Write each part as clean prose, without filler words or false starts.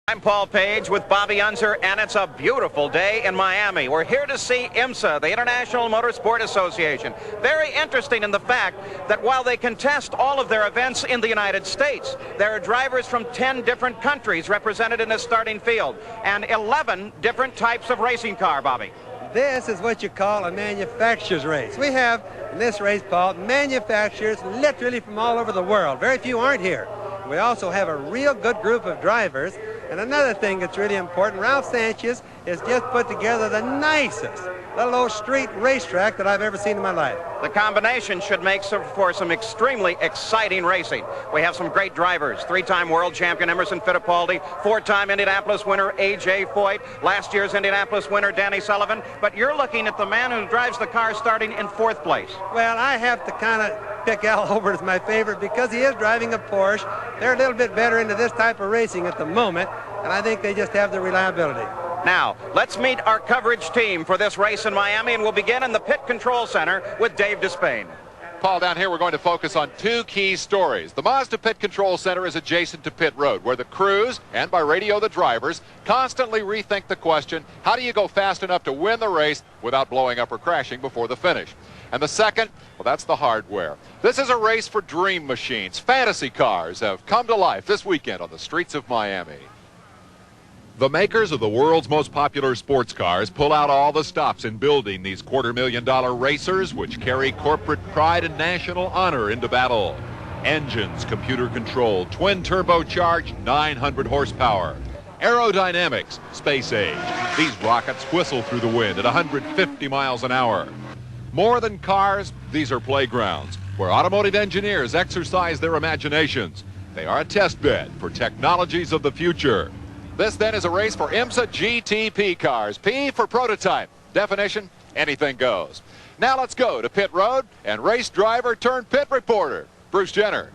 I'm Paul Page with Bobby Unser, and it's a beautiful day in Miami. We're here to see IMSA, the International Motorsport Association. Very interesting in the fact that while they contest all of their events in the United States, there are drivers from 10 different countries represented in this starting field, and 11 different types of racing car, Bobby. This is what you call a manufacturer's race. We have, in this race, Paul, manufacturers literally from all over the world. Very few aren't here. We also have a real good group of drivers. And another thing that's really important, Ralph Sanchez has just put together the nicest little old street racetrack that I've ever seen in my life. The combination should make for some extremely exciting racing. We have some great drivers. Three-time world champion Emerson Fittipaldi, four-time Indianapolis winner A.J. Foyt, last year's Indianapolis winner Danny Sullivan. But you're looking at the man who drives the car starting in fourth place. Well, I have to kind of pick Al Holbert as my favorite because he is driving a Porsche. They're a little bit better into this type of racing at the moment, and I think they just have the reliability. Now, let's meet our coverage team for this race in Miami, and we'll begin in the pit control center with Dave Despain. Paul, down here we're going to focus on two key stories. The Mazda Pit Control Center is adjacent to pit road, where the crews, and by radio the drivers, constantly rethink the question, how do you go fast enough to win the race without blowing up or crashing before the finish? And the second, well, that's the hardware. This is a race for dream machines. Fantasy cars have come to life this weekend on the streets of Miami. The makers of the world's most popular sports cars pull out all the stops in building these $250,000 racers which carry corporate pride and national honor into battle. Engines computer controlled, twin turbocharged, 900 horsepower. Aerodynamics, space age. These rockets whistle through the wind at 150 miles an hour. More than cars, these are playgrounds where automotive engineers exercise their imaginations. They are a test bed for technologies of the future. This then is a race for IMSA GTP cars. P for prototype. Definition, anything goes. Now let's go to pit road and race driver turned pit reporter, Bruce Jenner.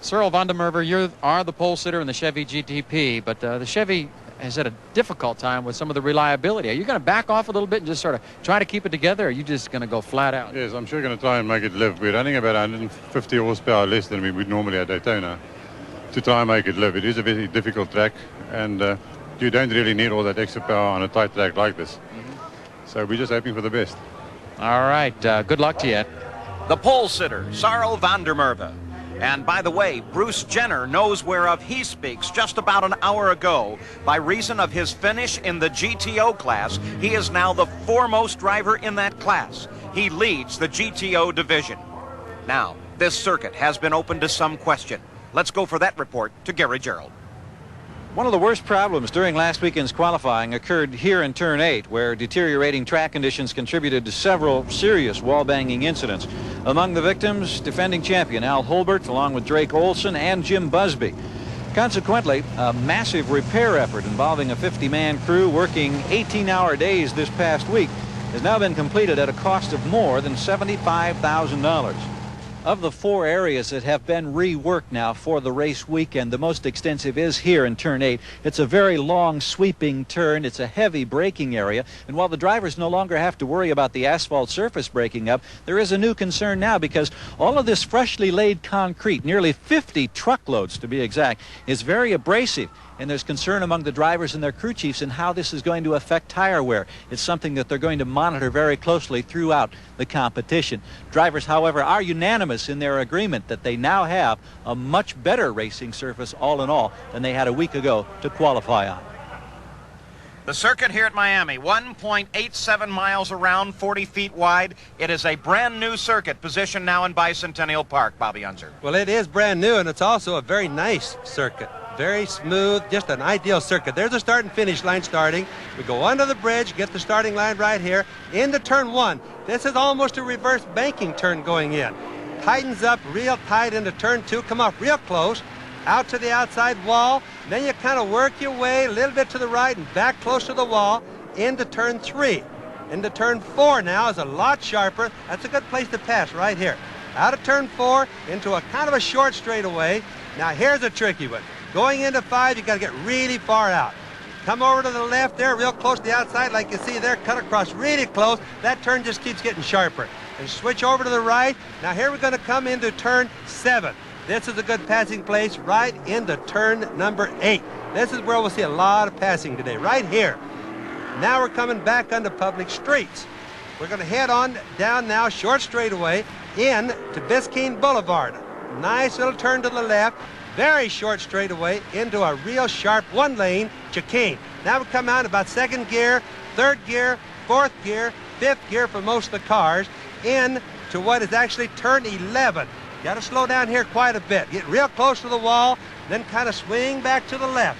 Cyril van der Merwe, you are the pole sitter in the Chevy GTP, but the Chevy has had a difficult time with some of the reliability. Are you going to back off a little bit and just sort of try to keep it together, or are you just going to go flat out? Yes, I'm sure going to try and make it live. We're running about 150 horsepower less than we would normally at Daytona to try and make it live. It is a very difficult track, and you don't really need all that extra power on a tight track like this. So we're just hoping for the best. All right, good luck to you. The pole sitter, Cyril van der Merwe. And by the way, Bruce Jenner knows whereof he speaks. Just about an hour ago, by reason of his finish in the GTO class, he is now the foremost driver in that class. He leads the GTO division. Now, this circuit has been open to some question. Let's go for that report to Gary Gerald. One of the worst problems during last weekend's qualifying occurred here in Turn 8, where deteriorating track conditions contributed to several serious wall-banging incidents. Among the victims, defending champion Al Holbert, along with Drake Olson and Jim Busby. Consequently, a massive repair effort involving a 50-man crew working 18-hour days this past week has now been completed at a cost of more than $75,000. Of the four areas that have been reworked now for the race weekend, the most extensive is here in Turn 8. It's a very long sweeping turn. It's a heavy braking area. And while the drivers no longer have to worry about the asphalt surface breaking up, there is a new concern now because all of this freshly laid concrete, nearly 50 truckloads to be exact, is very abrasive. And there's concern among the drivers and their crew chiefs in how this is going to affect tire wear. It's something that they're going to monitor very closely throughout the competition. Drivers, however, are unanimous in their agreement that they now have a much better racing surface all in all than they had a week ago to qualify on. The circuit here at Miami, 1.87 miles around, 40 feet wide. It is a brand new circuit positioned now in Bicentennial Park, Bobby Unser. Well, it is brand new, and it's also a very nice circuit. Very smooth, just an ideal circuit. There's a start and finish line starting. We go under the bridge, get the starting line right here, into turn 1. This is almost a reverse banking turn going in. Tightens up real tight into turn 2, come off real close, out to the outside wall. Then you kind of work your way a little bit to the right and back close to the wall into turn 3. Into turn 4 now is a lot sharper. That's a good place to pass right here. Out of turn 4 into a kind of a short straightaway. Now here's a tricky one. Going into 5, you got to get really far out. Come over to the left there, real close to the outside, like you see there, cut across really close. That turn just keeps getting sharper. And switch over to the right. Now here we're going to come into turn 7. This is a good passing place right into turn number 8. This is where we'll see a lot of passing today, right here. Now we're coming back onto public streets. We're going to head on down now, short straightaway, in to Biscayne Boulevard. Nice little turn to the left, very short straightaway into a real sharp one-lane chicane. Now we come out about 2nd gear, 3rd gear, 4th gear, 5th gear for most of the cars, in to what is actually turn 11. Got to slow down here quite a bit. Get real close to the wall, then kind of swing back to the left.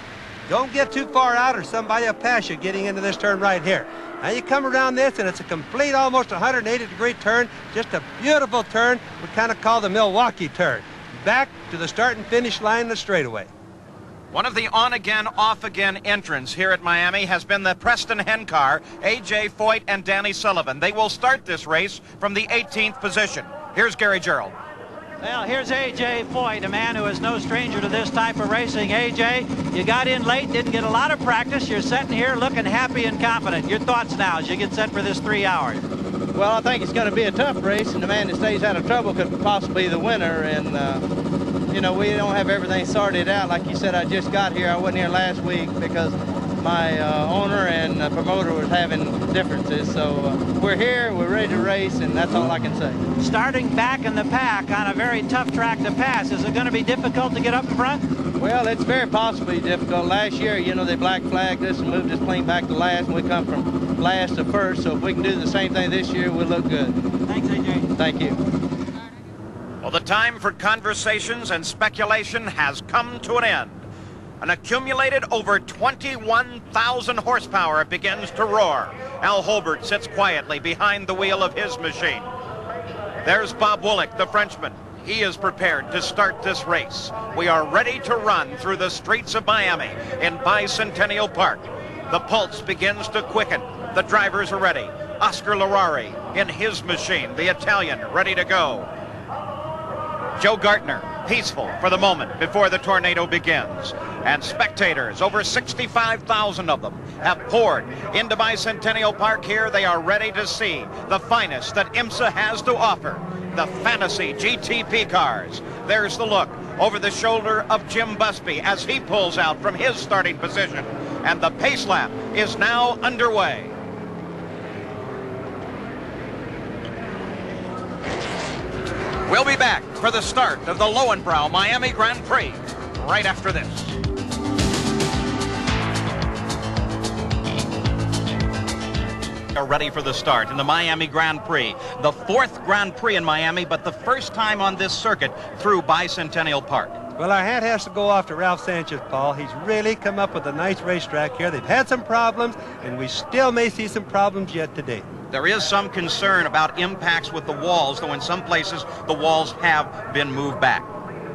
Don't get too far out or somebody will pass you getting into this turn right here. Now you come around this and it's a complete almost 180-degree turn, just a beautiful turn we kind of call the Milwaukee turn. Back to the start and finish line of the straightaway. One of the on-again, off-again entrants here at Miami has been the Preston Hen car, A.J. Foyt and Danny Sullivan. They will start this race from the 18th position. Here's Gary Gerald. Well, here's A.J. Foyt, a man who is no stranger to this type of racing. A.J., you got in late, didn't get a lot of practice. You're sitting here looking happy and confident. Your thoughts now as you get set for this 3 hours? Well, I think it's going to be a tough race, and the man that stays out of trouble could possibly be the winner. And, you know, we don't have everything sorted out. Like you said, I just got here. I wasn't here last week because my owner and promoter was having differences. So we're here, we're ready to race, and that's all I can say. Starting back in the pack on a very tough track to pass, is it going to be difficult to get up in front? Well, it's very possibly difficult. Last year, you know, they black flagged us and moved us clean back to last, and we come from last to first. So if we can do the same thing this year, we'll look good. Thanks, A.J. Thank you. Well, the time for conversations and speculation has come to an end. An accumulated over 21,000 horsepower begins to roar. Al Holbert sits quietly behind the wheel of his machine. There's Bob Woolek, the Frenchman. He is prepared to start this race. We are ready to run through the streets of Miami in Bicentennial Park. The pulse begins to quicken. The drivers are ready. Oscar Larari in his machine, the Italian, ready to go. Joe Gartner, peaceful for the moment before the tornado begins. And spectators, over 65,000 of them, have poured into Bicentennial Park here. They are ready to see the finest that IMSA has to offer, the fantasy GTP cars. There's the look over the shoulder of Jim Busby as he pulls out from his starting position. And the pace lap is now underway. We'll be back for the start of the Lowenbrow Miami Grand Prix right after this. Are ready for the start in the Miami Grand Prix, the 4th Grand Prix in Miami, but the first time on this circuit through Bicentennial Park. Well, our hat has to go off to Ralph Sanchez, Paul. He's really come up with a nice racetrack here. They've had some problems, and we still may see some problems yet today. There is some concern about impacts with the walls, though in some places the walls have been moved back.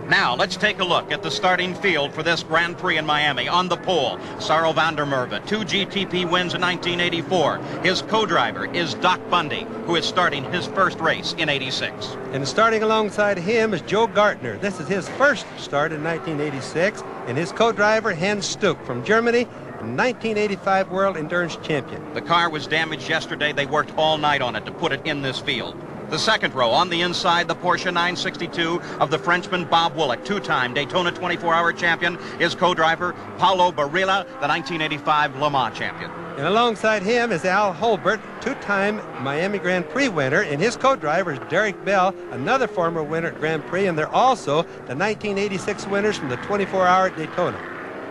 Now, let's take a look at the starting field for this Grand Prix in Miami. On the pole, Sarl van der Merwe, 2 GTP wins in 1984. His co-driver is Doc Bundy, who is starting his first race in '86. And starting alongside him is Joe Gartner. This is his first start in 1986, and his co-driver, Hans Stuck from Germany, 1985 World Endurance Champion. The car was damaged yesterday. They worked all night on it to put it in this field. The second row, on the inside, the Porsche 962 of the Frenchman Bob Woolek, 2-time Daytona 24-hour champion. His co-driver, Paulo Barilla, the 1985 Le Mans champion. And alongside him is Al Holbert, 2-time Miami Grand Prix winner, and his co-driver is Derek Bell, another former winner at Grand Prix, and they're also the 1986 winners from the 24-hour Daytona.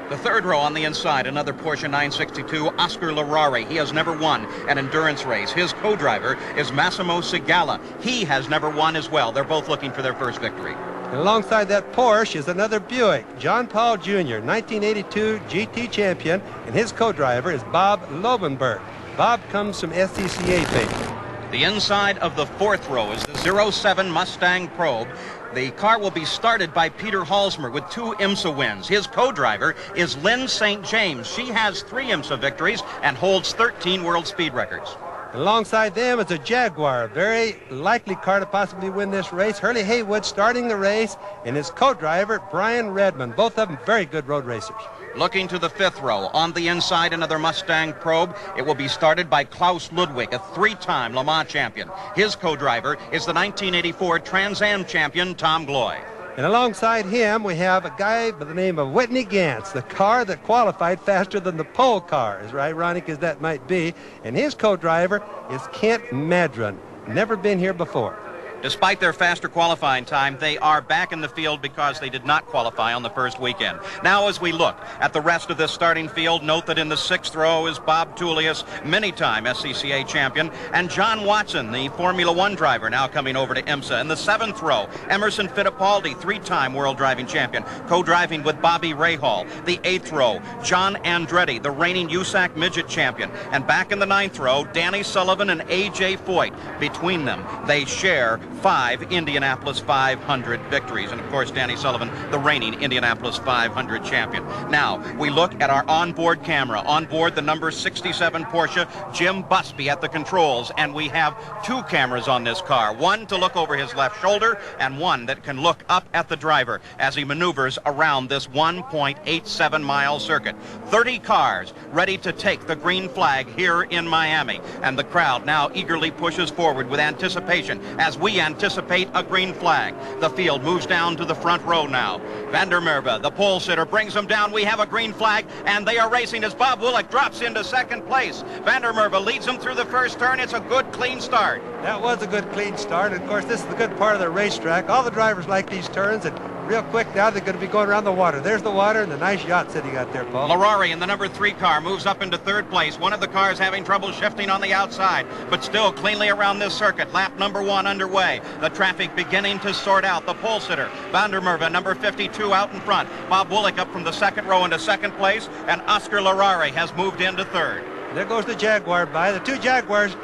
The third row on the inside, another Porsche 962, Oscar Larari. He has never won an endurance race. His co-driver is Massimo Sigala. He has never won as well. They're both looking for their first victory. And alongside that Porsche is another Buick, John Paul Jr., 1982 GT champion, and his co-driver is Bob Lobenberg. Bob comes from SCCA fame. The inside of the fourth row is the 07 Mustang Probe. The car will be started by Peter Halsmer with 2 IMSA wins. His co-driver is Lynn St. James. She has 3 IMSA victories and holds 13 world speed records. Alongside them is a Jaguar, a very likely car to possibly win this race. Hurley Haywood starting the race, and his co-driver, Brian Redmond. Both of them very good road racers. Looking to the fifth row, on the inside, another Mustang Probe. It will be started by Klaus Ludwig, a 3-time Le Mans champion. His co-driver is the 1984 Trans Am champion, Tom Gloy. And alongside him, we have a guy by the name of Whitney Gantz, the car that qualified faster than the pole car, as ironic as that might be. And his co-driver is Kent Madron. Never been here before. Despite their faster qualifying time, they are back in the field because they did not qualify on the first weekend. Now, as we look at the rest of this starting field, note that in the 6th row is Bob Tullius, many-time SCCA champion, and John Watson, the Formula One driver, now coming over to IMSA. In the 7th row, Emerson Fittipaldi, 3-time world driving champion, co-driving with Bobby Rahal. The 8th row, John Andretti, the reigning USAC midget champion. And back in the 9th row, Danny Sullivan and A.J. Foyt. Between them, they share 5 Indianapolis 500 victories. And of course, Danny Sullivan, the reigning Indianapolis 500 champion. Now, we look at our onboard camera. On board the number 67 Porsche, Jim Busby at the controls. And we have 2 cameras on this car. One to look over his left shoulder and one that can look up at the driver as he maneuvers around this 1.87-mile circuit. 30 cars ready to take the green flag here in Miami. And the crowd now eagerly pushes forward with anticipation as we anticipate a green flag. The field moves down to the front row now. Vandermerve, the pole sitter, brings them down. We have a green flag, and they are racing as Bob Willick drops into 2nd place. Vandermerve leads them through the first turn. It's a good, clean start. That was a good, clean start. Of course, this is the good part of the racetrack. All the drivers like these turns, and real quick now they're going to be going around the water. There's the water and the nice yacht sitting out there, Paul. Larari in the number 3 car moves up into 3rd place. One of the cars having trouble shifting on the outside, but still cleanly around this circuit. Lap number 1 underway. The traffic beginning to sort out. The pole sitter, Vandermerve, number 52, out in front. Bob Willick up from the 2nd row into 2nd place, and Oscar Larari has moved into 3rd. There goes the Jaguar by. The 2 Jaguars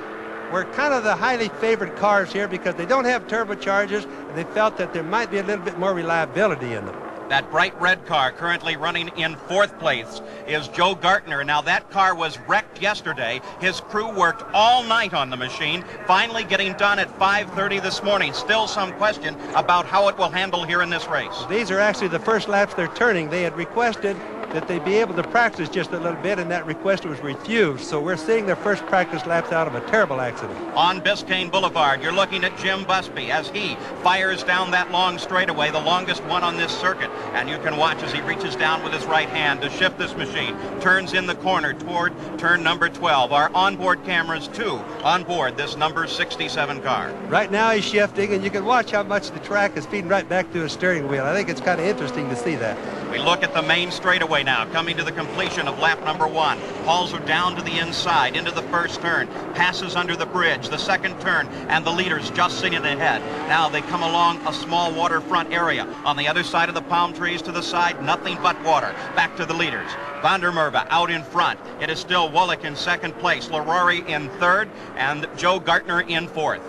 were kind of the highly favored cars here because they don't have turbochargers, and they felt that there might be a little bit more reliability in them. That bright red car currently running in 4th place is Joe Gartner. Now, that car was wrecked yesterday. His crew worked all night on the machine, finally getting done at 5:30 this morning. Still some question about how it will handle here in this race. These are actually the first laps they're turning. They had requested that they be able to practice just a little bit, and that request was refused. So we're seeing their first practice laps out of a terrible accident. On Biscayne Boulevard, you're looking at Jim Busby as he fires down that long straightaway, the longest one on this circuit. And you can watch as he reaches down with his right hand to shift this machine. Turns in the corner toward turn number 12. Our onboard cameras, too, on board this number 67 car. Right now he's shifting, and you can watch how much the track is feeding right back to his steering wheel. I think it's kind of interesting to see that. We look at the main straightaway now, coming to the completion of lap number 1. Hauls are down to the inside, into the first turn, passes under the bridge, the 2nd turn, and the leaders just sitting ahead. Now they come along a small waterfront area. On the other side of the palm trees to the side, nothing but water. Back to the leaders. Vandermerve out in front. It is still Willick in 2nd place, Larari in 3rd, and Joe Gartner in 4th.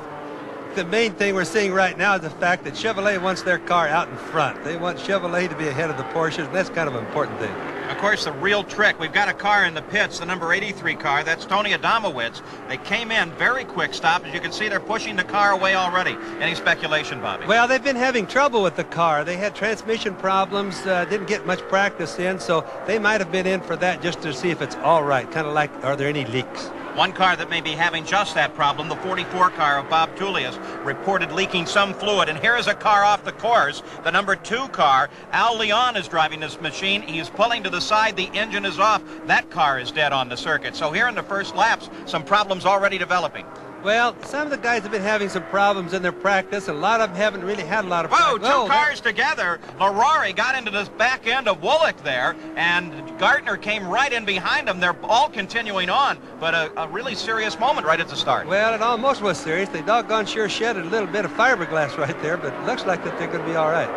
The main thing we're seeing right now is the fact that Chevrolet wants their car out in front. They want Chevrolet to be ahead of the Porsches, and that's kind of an important thing. Of course, the real trick, we've got a car in the pits, the number 83 car. That's Tony Adamowicz. They came in very quick stop. As you can see, they're pushing the car away already. Any speculation, Bobby? Well, they've been having trouble with the car. They had transmission problems, didn't get much practice in, so they might have been in for that just to see if it's all right, kind of like, are there any leaks? One car that may be having just that problem, the 44 car of Bob Tullius, reported leaking some fluid. And here is a car off the course, the number 2 car. Al Leon is driving this machine. He's pulling to the side. The engine is off. That car is dead on the circuit. So here in the first laps, some problems already developing. Well, some of the guys have been having some problems in their practice. A lot of them haven't really had a lot of practice. Whoa, two cars together. Larari got into the back end of Willick there, and Gartner came right in behind him. They're all continuing on, but a really serious moment right at the start. Well, it almost was serious. They doggone sure shedded a little bit of fiberglass right there, but it looks like that they're going to be all right.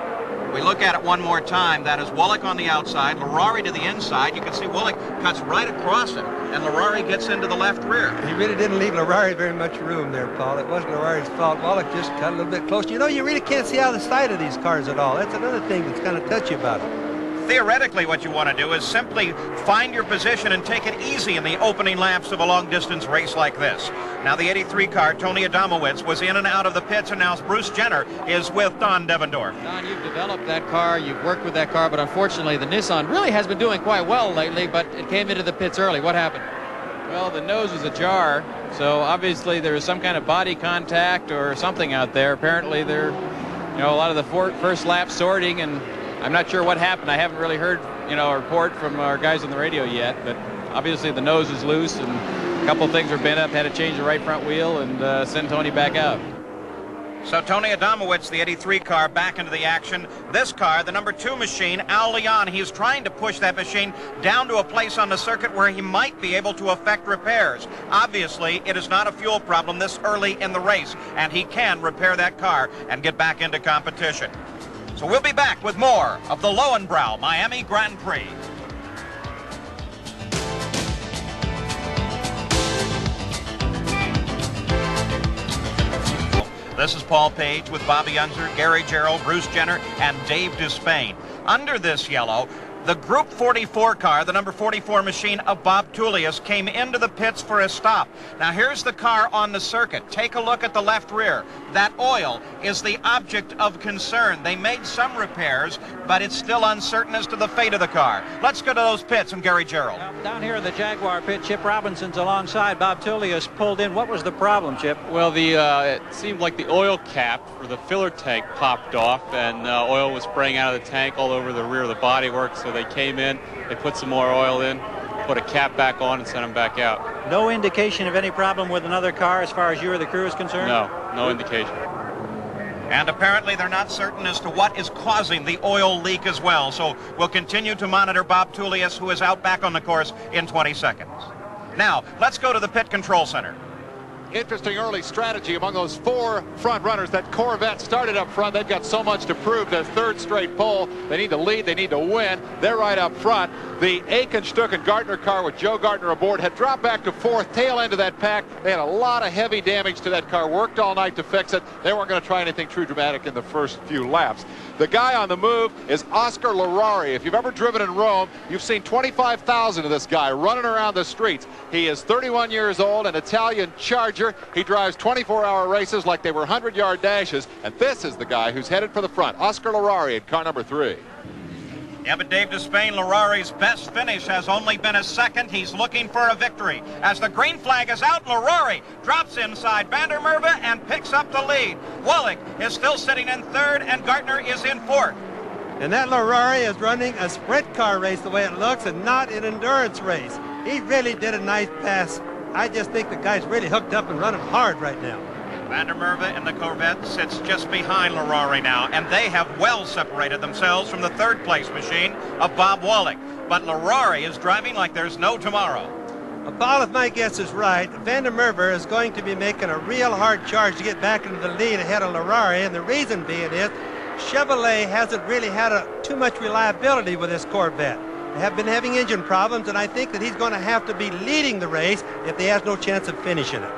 We look at it one more time. That is Willick on the outside, Larari to the inside. You can see Willick cuts right across him, and Larari gets into the left rear. He really didn't leave Larari very much room there, Paul. It wasn't Larari's fault. Willick just cut a little bit close. You know, you really can't see out of the side of these cars at all. That's another thing that's kind of touchy about it. Theoretically, what you want to do is simply find your position and take it easy in the opening laps of a long-distance race like this. Now, the 83 car, Tony Adamowicz, was in and out of the pits, and now Bruce Jenner is with Don Devendorf. Don, you've developed that car, you've worked with that car, but unfortunately the Nissan really has been doing quite well lately, but it came into the pits early. What happened? Well, the nose was ajar, so obviously there was some kind of body contact or something out there. Apparently they're You know, a lot of the first lap sorting, and I'm not sure what happened. I haven't really heard, you know, a report from our guys on the radio yet, but obviously the nose is loose and a couple of things were bent up, had to change the right front wheel and send Tony back out. So Tony Adamowicz, the 83 car, back into the action. This car, the number 2 machine, Al Leon, he's trying to push that machine down to a place on the circuit where he might be able to effect repairs. Obviously, it is not a fuel problem this early in the race, and he can repair that car and get back into competition. So we'll be back with more of the Lowenbrow Miami Grand Prix. This is Paul Page with Bobby Unser, Gary Gerald, Bruce Jenner, and Dave Despain. Under this yellow, the Group 44 car, the number 44 machine of Bob Tullius, came into the pits for a stop. Now here's the car on the circuit. Take a look at the left rear. That oil is the object of concern. They made some repairs, but it's still uncertain as to the fate of the car. Let's go to those pits and Gary Gerald. Down here in the Jaguar pit, Chip Robinson's alongside. Bob Tullius pulled in. What was the problem, Chip? Well, it seemed like the oil cap for the filler tank popped off, and oil was spraying out of the tank all over the rear of the bodywork. So they came in, they put some more oil in, put a cap back on, and sent them back out. No indication of any problem with another car as far as you or the crew is concerned? No indication. And apparently they're not certain as to what is causing the oil leak as well. So we'll continue to monitor Bob Tullius, who is out back on the course in 20 seconds. Now, let's go to the pit control center. Interesting early strategy among those 4 front runners. That Corvette started up front. They've got so much to prove. Their 3rd straight pole. They need to lead. They need to win. They're right up front. The Aiken, Stuck, and Gardner car with Joe Gardner aboard had dropped back to 4th, tail end of that pack. They had a lot of heavy damage to that car. Worked all night to fix it. They weren't going to try anything true dramatic in the first few laps. The guy on the move is Oscar Larari. If you've ever driven in Rome, you've seen 25,000 of this guy running around the streets. He is 31 years old, an Italian Charger. He drives 24-hour races like they were 100-yard dashes, and this is the guy who's headed for the front, Oscar Larari in car number 3. Yeah, but Dave Despain, Larari's best finish has only been a second. He's looking for a victory. As the green flag is out, Larari drops inside Vandermerve and picks up the lead. Wallach is still sitting in 3rd, and Gardner is in 4th. And that Larari is running a sprint car race the way it looks and not an endurance race. He really did a nice pass. I just think the guy's really hooked up and running hard right now. Vandermerve in the Corvette sits just behind Larari now, and they have well separated themselves from the 3rd place machine of Bob Wallach. But Larari is driving like there's no tomorrow. Paul, if my guess is right, Vandermerve is going to be making a real hard charge to get back into the lead ahead of Larari, and the reason being is Chevrolet hasn't really had too much reliability with this Corvette. They have been having engine problems, and I think that he's going to have to be leading the race if he has no chance of finishing it.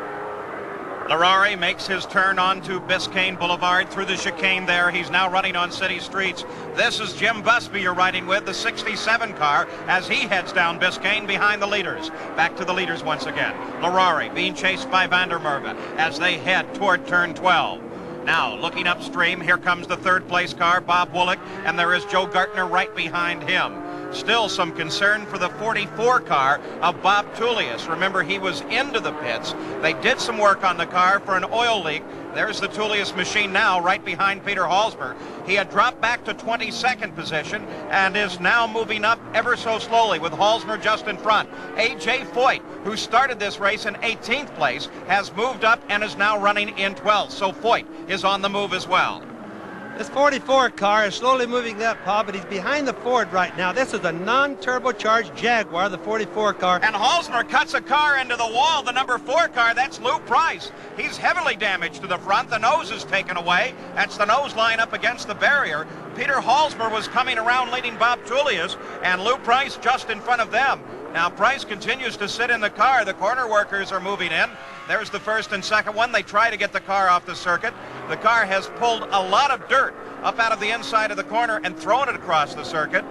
Larari makes his turn onto Biscayne Boulevard through the chicane there. He's now running on city streets. This is Jim Busby you're riding with, the 67 car, as he heads down Biscayne behind the leaders. Back to the leaders once again. Larari being chased by Vandermerve as they head toward turn 12. Now, looking upstream, here comes the 3rd place car, Bob Wallach, and there is Joe Gardner right behind him. Still some concern for the 44 car of Bob Tullius. Remember, he was into the pits. They did some work on the car for an oil leak. There's the Tullius machine now right behind Peter Halsmer. He had dropped back to 22nd position and is now moving up ever so slowly with Halsmer just in front. A.J. Foyt, who started this race in 18th place, has moved up and is now running in 12th. So Foyt is on the move as well. This 44 car is slowly moving up, Paul, but he's behind the Ford right now. This is a non-turbocharged Jaguar, the 44 car. And Halsmer cuts a car into the wall, the number 4 car. That's Lou Price. He's heavily damaged to the front. The nose is taken away. That's the nose line up against the barrier. Peter Halsmer was coming around leading Bob Tullius, and Lou Price just in front of them. Now Price continues to sit in the car. The corner workers are moving in. There's the 1st and 2nd one. They try to get the car off the circuit. The car has pulled a lot of dirt up out of the inside of the corner and thrown it across the circuit.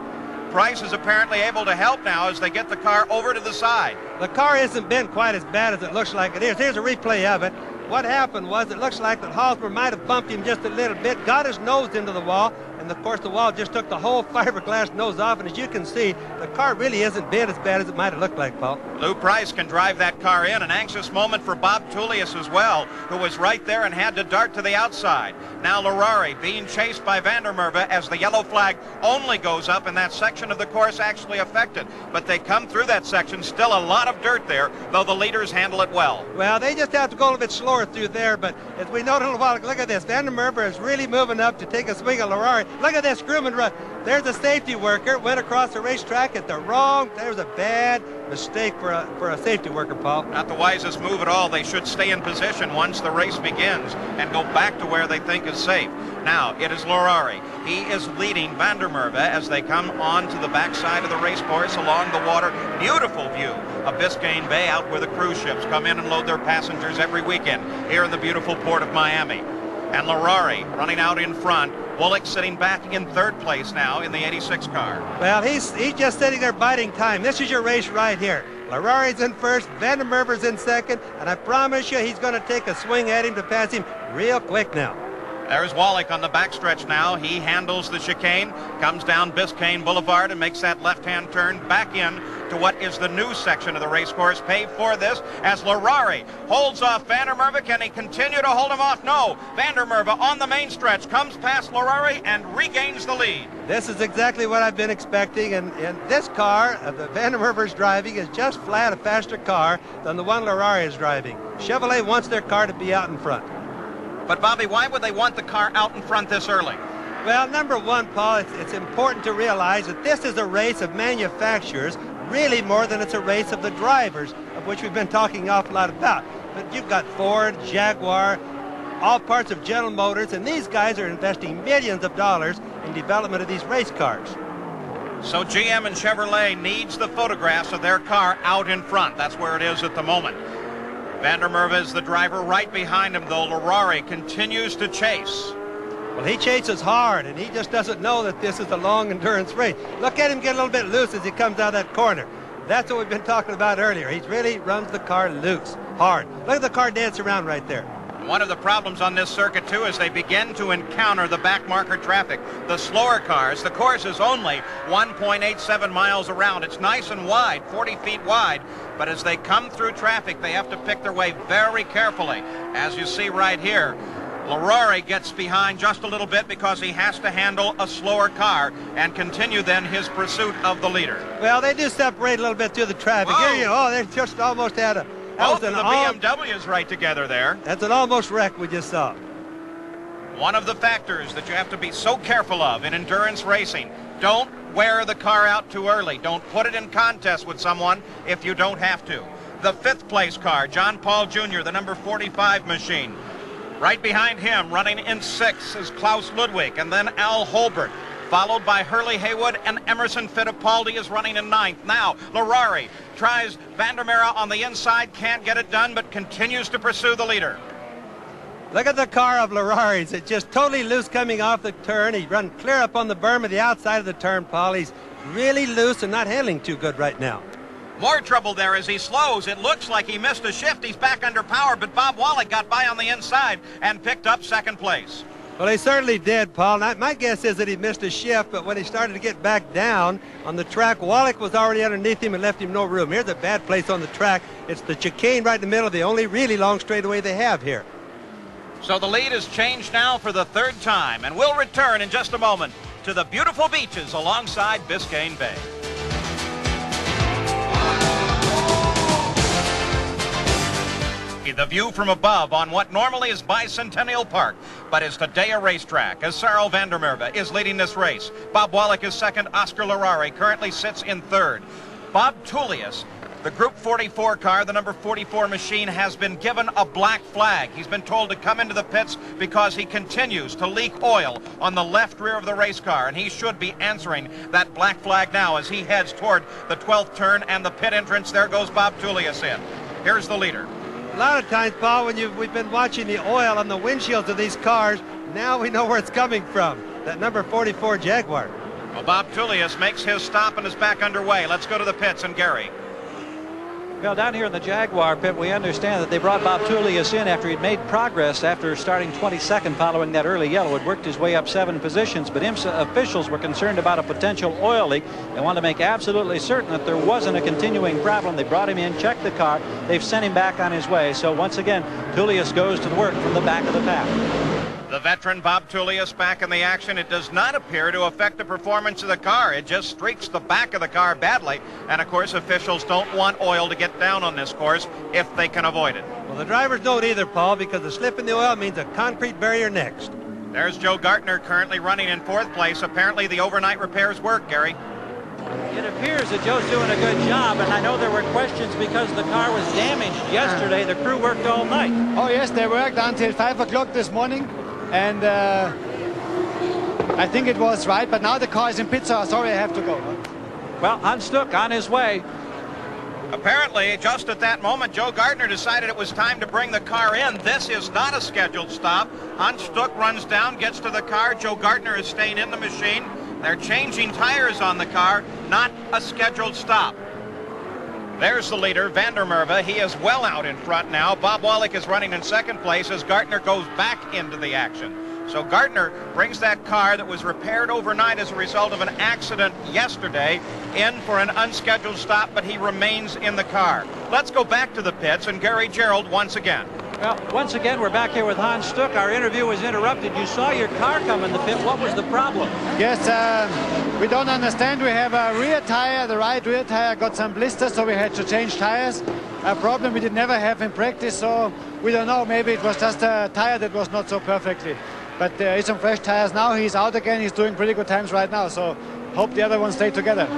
Price is apparently able to help now as they get the car over to the side. The car isn't been quite as bad as it looks like it is. Here's a replay of it. What happened was it looks like that Halsmer might have bumped him just a little bit, got his nose into the wall, and of course the wall just took the whole fiberglass nose off, and as you can see, the car really isn't bent as bad as it might have looked like, Paul. Lou Price can drive that car in. An anxious moment for Bob Tullius as well, who was right there and had to dart to the outside. Now Larari being chased by Vandermerve as the yellow flag only goes up and that section of the course actually affected. But they come through that section, still a lot of dirt there, though the leaders handle it well. Well, they just have to go a little bit slower through there, but as we noted a little while ago, look at this. Vandermerve is really moving up to take a swing at Larari. Look at this Grumman run. There's a safety worker, went across the racetrack at the wrong. There was a bad mistake for a safety worker, Paul. Not the wisest move at all. They should stay in position once the race begins and go back to where they think is safe. Now it is Larari. He is leading Vandermerve as they come on to the backside of the race course along the water. Beautiful view of Biscayne Bay, out where the cruise ships come in and load their passengers every weekend here in the beautiful port of Miami. And Larari running out in front. Bullock sitting back in third place now in the 86 car. Well, he's just sitting there biding time. This is your race right here. Larari's in first, Vandermerve's in second, and I promise you he's going to take a swing at him to pass him real quick now. There's Wallach on the backstretch now. He handles the chicane, comes down Biscayne Boulevard and makes that left-hand turn back in to what is the new section of the race course, paved for this, as Larari holds off Vandermerve. Can he continue to hold him off? No. Vandermerve on the main stretch comes past Larari and regains the lead. This is exactly what I've been expecting, and this car, the Vandermerve's driving, is just flat a faster car than the one Larari is driving. Chevrolet wants their car to be out in front. But, Bobby, why would they want the car out in front this early? Well, number one, Paul, it's important to realize that this is a race of manufacturers, really more than it's a race of the drivers, of which we've been talking an awful lot about. But you've got Ford, Jaguar, all parts of General Motors, and these guys are investing millions of dollars in development of these race cars. So GM and Chevrolet needs the photographs of their car out in front. That's where it is at the moment. Vandermerve is the driver right behind him, though Larari continues to chase. Well, he chases hard, and he just doesn't know that this is a long endurance race. Look at him get a little bit loose as he comes out of that corner. That's what we've been talking about earlier. He really runs the car loose, hard. Look at the car dance around right there. One of the problems on this circuit, too, is they begin to encounter the back marker traffic. The slower cars, the course is only 1.87 miles around. It's nice and wide, 40 feet wide. But as they come through traffic, they have to pick their way very carefully. As you see right here, Larari gets behind just a little bit because he has to handle a slower car and continue then his pursuit of the leader. Well, they do separate a little bit through the traffic. Whoa. Here you go. Oh, they just almost had a... Both of the BMWs right together there. That's an almost wreck we just saw. One of the factors that you have to be so careful of in endurance racing. Don't wear the car out too early. Don't put it in contest with someone if you don't have to. The fifth place car, John Paul Jr., the number 45 machine. Right behind him, running in sixth, is Klaus Ludwig, and then Al Holbert, followed by Hurley Haywood, and Emerson Fittipaldi is running in ninth. Now, Larari tries Vandermerve on the inside, can't get it done, but continues to pursue the leader. Look at the car of Larari's. It's just totally loose coming off the turn. He run clear up on the berm of the outside of the turn, Paul. He's really loose and not handling too good right now. More trouble there as he slows. It looks like he missed a shift. He's back under power, but Bob Wallach got by on the inside and picked up second place. Well, he certainly did, Paul. Now, my guess is that he missed a shift, but when he started to get back down on the track, Wallach was already underneath him and left him no room. Here's a bad place on the track. It's the chicane right in the middle, the only really long straightaway they have here. So the lead has changed now for the third time, and we'll return in just a moment to the beautiful beaches alongside Biscayne Bay. The view from above on what normally is Bicentennial Park, but is today a racetrack, as Sarl Vandermerve is leading this race. Bob Wallach is second. Oscar Larari currently sits in third. Bob Tullius, the Group 44 car, the number 44 machine, has been given a black flag. He's been told to come into the pits because he continues to leak oil on the left rear of the race car, and he should be answering that black flag now as he heads toward the 12th turn and the pit entrance. There goes Bob Tullius in. Here's the leader. A lot of times, Paul, when we've been watching the oil on the windshields of these cars, now we know where it's coming from. That number 44 Jaguar. Well, Bob Tullius makes his stop and is back underway. Let's go to the pits and Gary. Well, down here in the Jaguar pit, we understand that they brought Bob Tullius in after he'd made progress after starting 22nd following that early yellow. Had worked his way up 7 positions, but IMSA officials were concerned about a potential oil leak. They wanted to make absolutely certain that there wasn't a continuing problem. They brought him in, checked the car. They've sent him back on his way. So once again, Tullius goes to the work from the back of the pack. The veteran Bob Tullius back in the action. It does not appear to affect the performance of the car. It just streaks the back of the car badly. And, of course, officials don't want oil to get down on this course if they can avoid it. Well, the drivers don't either, Paul, because the slip in the oil means a concrete barrier next. There's Joe Gartner currently running in 4th place. Apparently the overnight repairs work, Gary. It appears that Joe's doing a good job, and I know there were questions because the car was damaged yesterday. The crew worked all night. Oh, yes, they worked until 5 o'clock this morning. And I think it was right, but now the car is in pit, so sorry I have to go. Well, Hans Stuck on his way. Apparently, just at that moment, Joe Gartner decided it was time to bring the car in. This is not a scheduled stop. Hans Stuck runs down, gets to the car. Joe Gartner is staying in the machine. They're changing tires on the car, not a scheduled stop. There's the leader, Vandermerve. He is well out in front now. Bob Wallach is running in 2nd place as Gartner goes back into the action. So Gartner brings that car that was repaired overnight as a result of an accident yesterday in for an unscheduled stop, but he remains in the car. Let's go back to the pits and Gary Gerald once again. Well, once again, we're back here with Hans Stuck. Our interview was interrupted. You saw your car come in the pit. What was the problem? Yes, we don't understand. We have a rear tire. The right rear tire got some blisters, so we had to change tires. A problem we did never have in practice, so we don't know. Maybe it was just a tire that was not so perfectly. But he's on fresh tires now. He's out again. He's doing pretty good times right now, so hope the other ones stay together.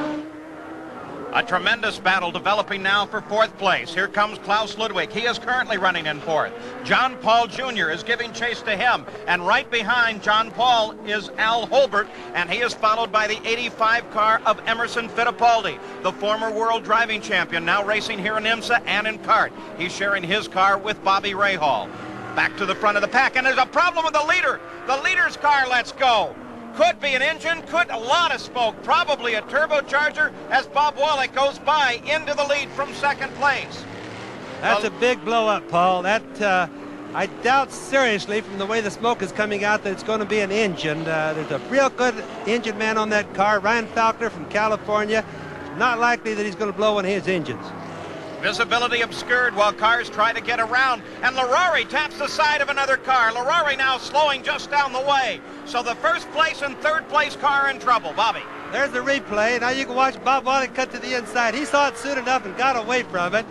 A tremendous battle developing now for 4th place. Here comes Klaus Ludwig. He is currently running in 4th. John Paul Jr. is giving chase to him. And right behind John Paul is Al Holbert, and he is followed by the 85 car of Emerson Fittipaldi, the former world driving champion, now racing here in IMSA and in kart. He's sharing his car with Bobby Rahal. Back to the front of the pack, and there's a problem with the leader. The leader's car lets go. Could be an engine, could a lot of smoke, probably a turbocharger as Bob Wallach goes by into the lead from 2nd place. That's a big blow up, Paul. That I doubt seriously from the way the smoke is coming out that it's going to be an engine. There's a real good engine man on that car, Ryan Falkner from California. It's not likely that he's going to blow one of his engines. Visibility obscured while cars try to get around, and Larari taps the side of another car. Larari now slowing just down the way. So the 1st place and 3rd place car in trouble. Bobby. There's the replay. Now you can watch Bob Wallach cut to the inside. He saw it soon enough and got away from it.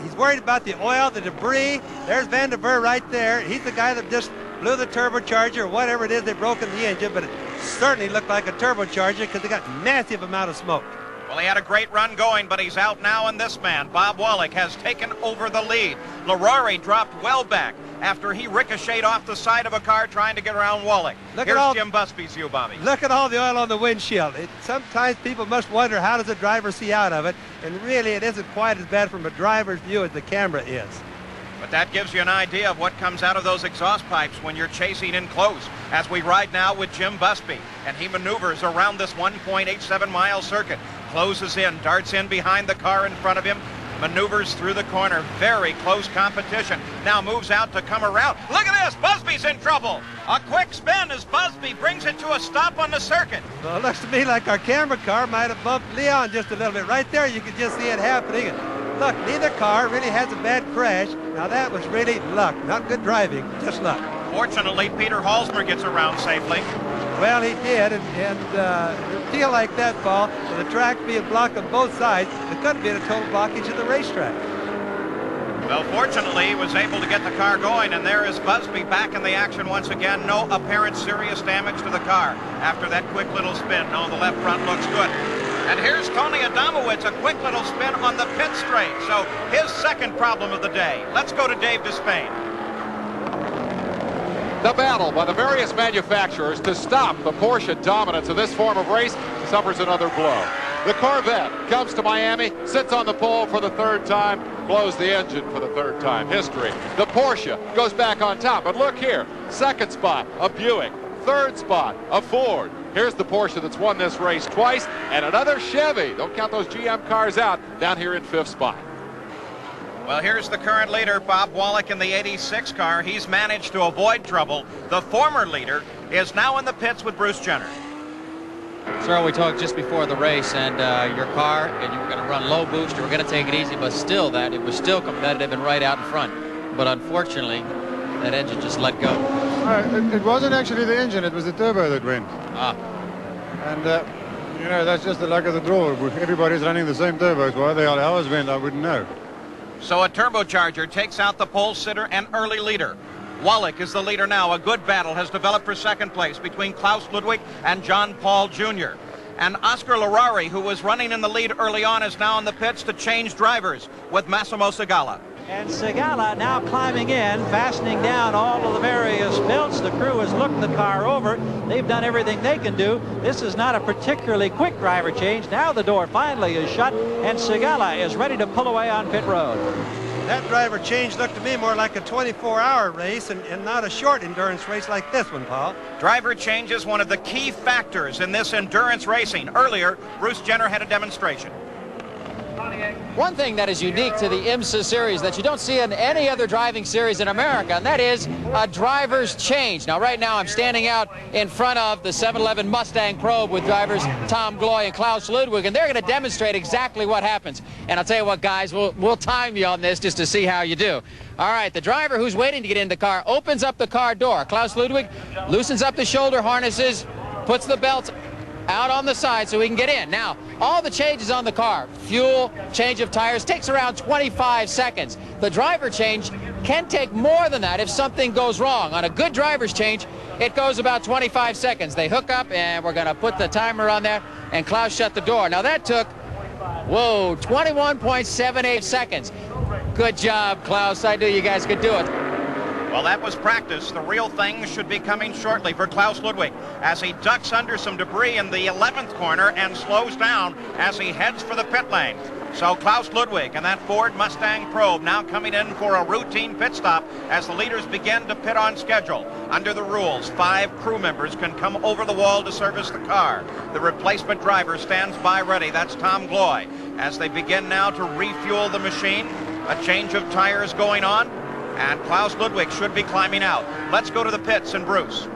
He's worried about the oil, the debris. There's Vandermeer right there. He's the guy that just blew the turbocharger or whatever it is they broke in the engine, but it certainly looked like a turbocharger because it got massive amount of smoke. Well, he had a great run going, but he's out now, and this man, Bob Wallach, has taken over the lead. Larari dropped well back after he ricocheted off the side of a car trying to get around Wallach. Here's Jim Busby's view, Bobby. Look at all the oil on the windshield. Sometimes people must wonder, how does a driver see out of it? And really, it isn't quite as bad from a driver's view as the camera is. But that gives you an idea of what comes out of those exhaust pipes when you're chasing in close. As we ride now with Jim Busby, and he maneuvers around this 1.87-mile circuit. Closes in, darts in behind the car in front of him, maneuvers through the corner. Very close competition. Now moves out to come around. Look at this! Busby's in trouble! A quick spin as Busby brings it to a stop on the circuit. Well, it looks to me like our camera car might have bumped Leon just a little bit. Right there, you can just see it happening. And look, neither car really has a bad crash. Now that was really luck. Not good driving, just luck. Fortunately, Peter Halsmer gets around safely. Well, he did, and a deal like that, Paul, with the track being blocked on both sides, it could have been a total blockage of the racetrack. Well, fortunately, he was able to get the car going, and there is Busby back in the action once again. No apparent serious damage to the car after that quick little spin. No, the left front looks good. And here's Tony Adamowicz, a quick little spin on the pit straight. So his 2nd problem of the day. Let's go to Dave Despain. The battle by the various manufacturers to stop the Porsche dominance of this form of race suffers another blow. The Corvette comes to Miami, sits on the pole for the 3rd time, blows the engine for the 3rd time. History. The Porsche goes back on top. But look here, 2nd spot, a Buick. 3rd spot, a Ford. Here's the Porsche that's won this race twice, and another Chevy. Don't count those GM cars out, down here in 5th spot. Well, here's the current leader, Bob Wallach, in the 86 car. He's managed to avoid trouble. The former leader is now in the pits with Bruce Jenner. Sir, we talked just before the race, and your car, and you were going to run low boost, you were going to take it easy, but still it was still competitive and right out in front. But unfortunately, that engine just let go. It wasn't actually the engine, it was the turbo that went. And, you know, that's just the luck of the draw. Everybody's running the same turbos. Why the hell ours went, I wouldn't know. So a turbocharger takes out the pole sitter and early leader. Wallach is the leader now. A good battle has developed for second place between Klaus Ludwig and John Paul Jr. And Oscar Larari, who was running in the lead early on, is now in the pits to change drivers with Massimo Segala. And Segala now climbing in, fastening down all of the various belts. The crew has looked the car over. They've done everything they can do. This is not a particularly quick driver change. Now the door finally is shut, and Segala is ready to pull away on pit road. That driver change looked to me more like a 24-hour race and not a short endurance race like this one, Paul. Driver change is one of the key factors in this endurance racing. Earlier, Bruce Jenner had a demonstration. One thing that is unique to the IMSA series that you don't see in any other driving series in America, and that is a driver's change. Now, right now, I'm standing out in front of the 711 Mustang Probe with drivers Tom Gloy and Klaus Ludwig, and they're going to demonstrate exactly what happens. And I'll tell you what, guys, we'll time you on this just to see how you do. All right, the driver who's waiting to get in the car opens up the car door. Klaus Ludwig loosens up the shoulder harnesses, puts the belts out on the side so we can get in. Now, all the changes on the car, fuel, change of tires, takes around 25 seconds. The driver change can take more than that if something goes wrong. On a good driver's change, it goes about 25 seconds. They hook up, and we're going to put the timer on that, and Klaus shut the door. Now, that took, 21.78 seconds. Good job, Klaus. I knew you guys could do it. Well, that was practice. The real thing should be coming shortly for Klaus Ludwig as he ducks under some debris in the 11th corner and slows down as he heads for the pit lane. So Klaus Ludwig and that Ford Mustang Probe now coming in for a routine pit stop as the leaders begin to pit on schedule. Under the rules, 5 crew members can come over the wall to service the car. The replacement driver stands by ready. That's Tom Gloy. As they begin now to refuel the machine, a change of tires going on. And Klaus Ludwig should be climbing out. Let's go to the pits and Bruce.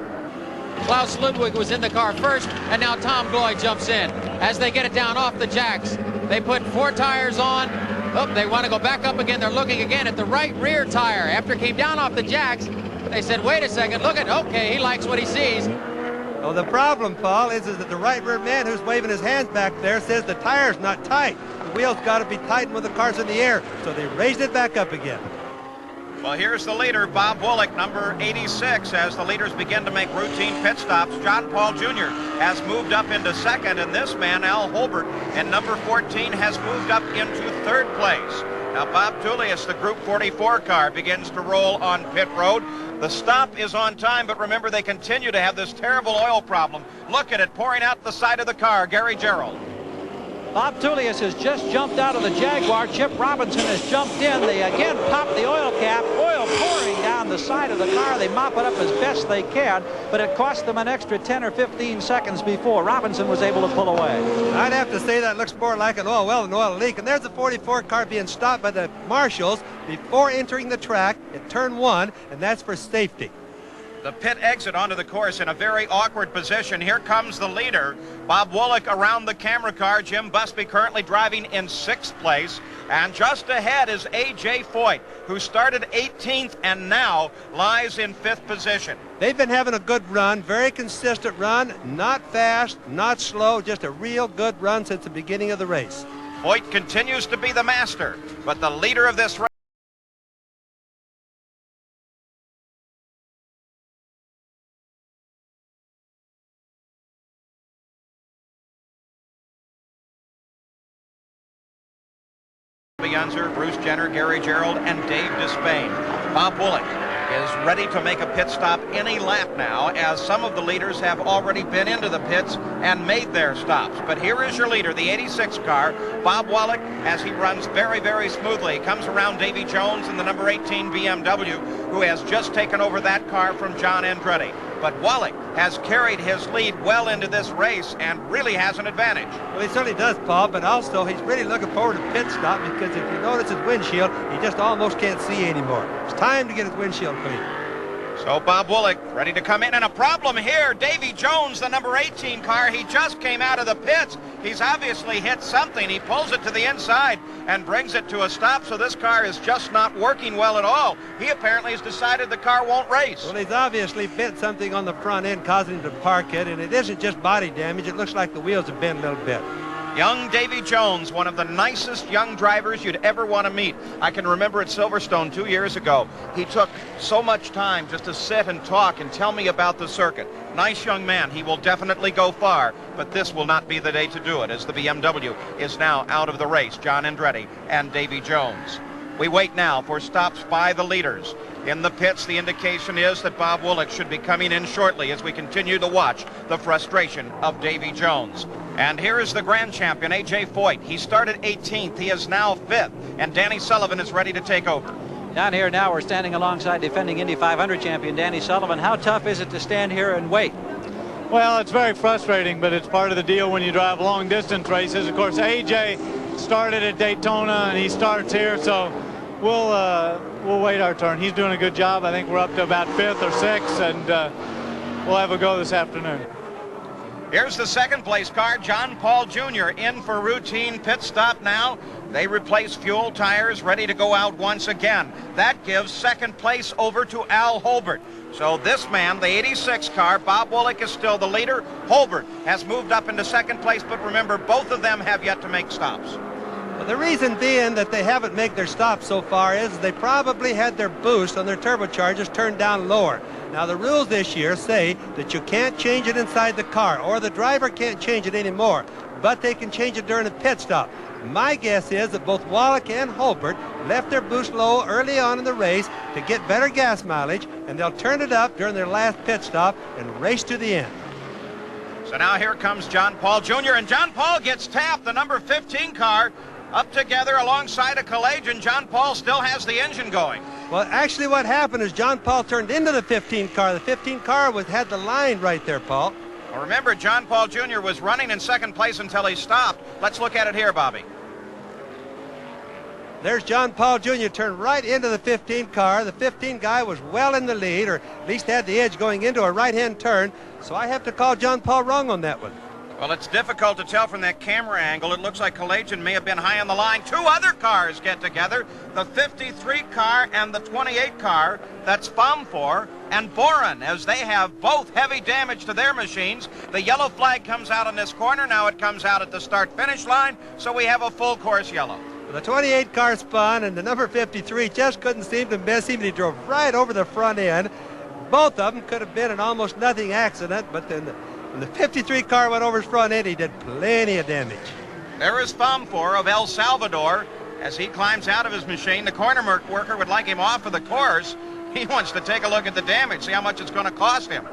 Klaus Ludwig was in the car first, and now Tom Gloy jumps in. As they get it down off the jacks, they put 4 tires on. Oh, they want to go back up again. They're looking again at the right rear tire. After it came down off the jacks, they said, wait a second, look at, okay, he likes what he sees. Well, the problem, Paul, is that the right rear man who's waving his hands back there says the tire's not tight. The wheel's got to be tightened when the car's in the air, so they raised it back up again. Well, here's the leader, Bob Wallach, number 86, as the leaders begin to make routine pit stops. John Paul Jr. has moved up into second, and this man, Al Holbert, in number 14, has moved up into third place. Now, Bob Tullius, the Group 44 car, begins to roll on pit road. The stop is on time, but remember, they continue to have this terrible oil problem. Look at it pouring out the side of the car. Gary Gerald. Bob Tullius has just jumped out of the Jaguar. Chip Robinson has jumped in. They again pop the oil cap. Oil pouring down the side of the car. They mop it up as best they can, but it cost them an extra 10 or 15 seconds before Robinson was able to pull away. I'd have to say that looks more like an oil well than oil leak. And there's the 44 car being stopped by the marshals before entering the track at turn 1, and that's for safety. The pit exit onto the course in a very awkward position. Here comes the leader, Bob Wallach, around the camera car. Jim Busby currently driving in 6th place. And just ahead is A.J. Foyt, who started 18th and now lies in 5th position. They've been having a good run, very consistent run, not fast, not slow, just a real good run since the beginning of the race. Foyt continues to be the master, but the leader of this race Bruce Jenner, Gary Gerald, and Dave Despain. Bob Wallach is ready to make a pit stop any lap now, as some of the leaders have already been into the pits and made their stops. But here is your leader, the 86 car, Bob Wallach, as he runs very, very smoothly. He comes around Davy Jones in the number 18 BMW, who has just taken over that car from John Andretti. but Wallach has carried his lead well into this race and really has an advantage. Well, he certainly does, Paul, but also he's really looking forward to pit stop because if you notice his windshield, he just almost can't see anymore. It's time to get his windshield clean. So Bob Wallach ready to come in, and a problem here. Davy Jones, the number 18 car, he just came out of the pits. He's obviously hit something. He pulls it to the inside and brings it to a stop, so this car is just not working well at all. He apparently has decided the car won't race. Well, he's obviously bent something on the front end, causing him to park it, and it isn't just body damage. It looks like the wheels have bent a little bit. Young Davy Jones, one of the nicest young drivers you'd ever want to meet. I can remember at Silverstone 2 years ago, he took so much time just to sit and talk and tell me about the circuit. Nice young man. He will definitely go far, but this will not be the day to do it, as the BMW is now out of the race. John Andretti and Davy Jones. We wait now for stops by the leaders. In the pits, the indication is that Bob Wallach should be coming in shortly as we continue to watch the frustration of Davy Jones. And here is the grand champion, A.J. Foyt. He started 18th. He is now 5th. And Danny Sullivan is ready to take over. Down here now, we're standing alongside defending Indy 500 champion Danny Sullivan. How tough is it to stand here and wait? Well, it's very frustrating, but it's part of the deal when you drive long-distance races. Of course, A.J. started at Daytona, and he starts here, so we'll wait our turn. He's doing a good job. I think we're up to about 5th or 6th, and we'll have a go this afternoon. Here's the second place car, John Paul Jr. in for routine pit stop now. They replace fuel, tires, ready to go out once again. That gives second place over to Al Holbert. So this man, the 86 car, Bob Wallach is still the leader. Holbert has moved up into second place, but remember, both of them have yet to make stops. Well, the reason being that they haven't made their stops so far is they probably had their boost on their turbochargers turned down lower. Now, the rules this year say that you can't change it inside the car, or the driver can't change it anymore, but they can change it during a pit stop. My guess is that both Wallach and Holbert left their boost low early on in the race to get better gas mileage, and they'll turn it up during their last pit stop and race to the end. So now here comes John Paul Jr., and John Paul gets tapped, the number 15 car, up together alongside a Collagen. John Paul still has the engine going. Well, actually what happened is John Paul turned into the 15 car. The 15 car had the line right there, Paul. Well, remember, John Paul Jr. was running in second place until he stopped. Let's look at it here, Bobby. There's John Paul Jr. turned right into the 15 car. The 15 guy was well in the lead, or at least had the edge going into a right-hand turn. So I have to call John Paul wrong on that one. Well, it's difficult to tell from that camera angle. It looks like Collagen may have been high on the line. Two other cars get together, the 53 car and the 28 car. That's Fomfor and Boren, as they have both heavy damage to their machines. The yellow flag comes out on this corner. Now it comes out at the start-finish line, so we have a full course yellow. The 28 car spun, and the number 53 just couldn't seem to miss him, and he drove right over the front end. Both of them could have been an almost nothing accident, but then when the 53 car went over his front end, he did plenty of damage. There is Fomfor of El Salvador. As he climbs out of his machine, the corner worker would like him off of the course. He wants to take a look at the damage, see how much it's going to cost him.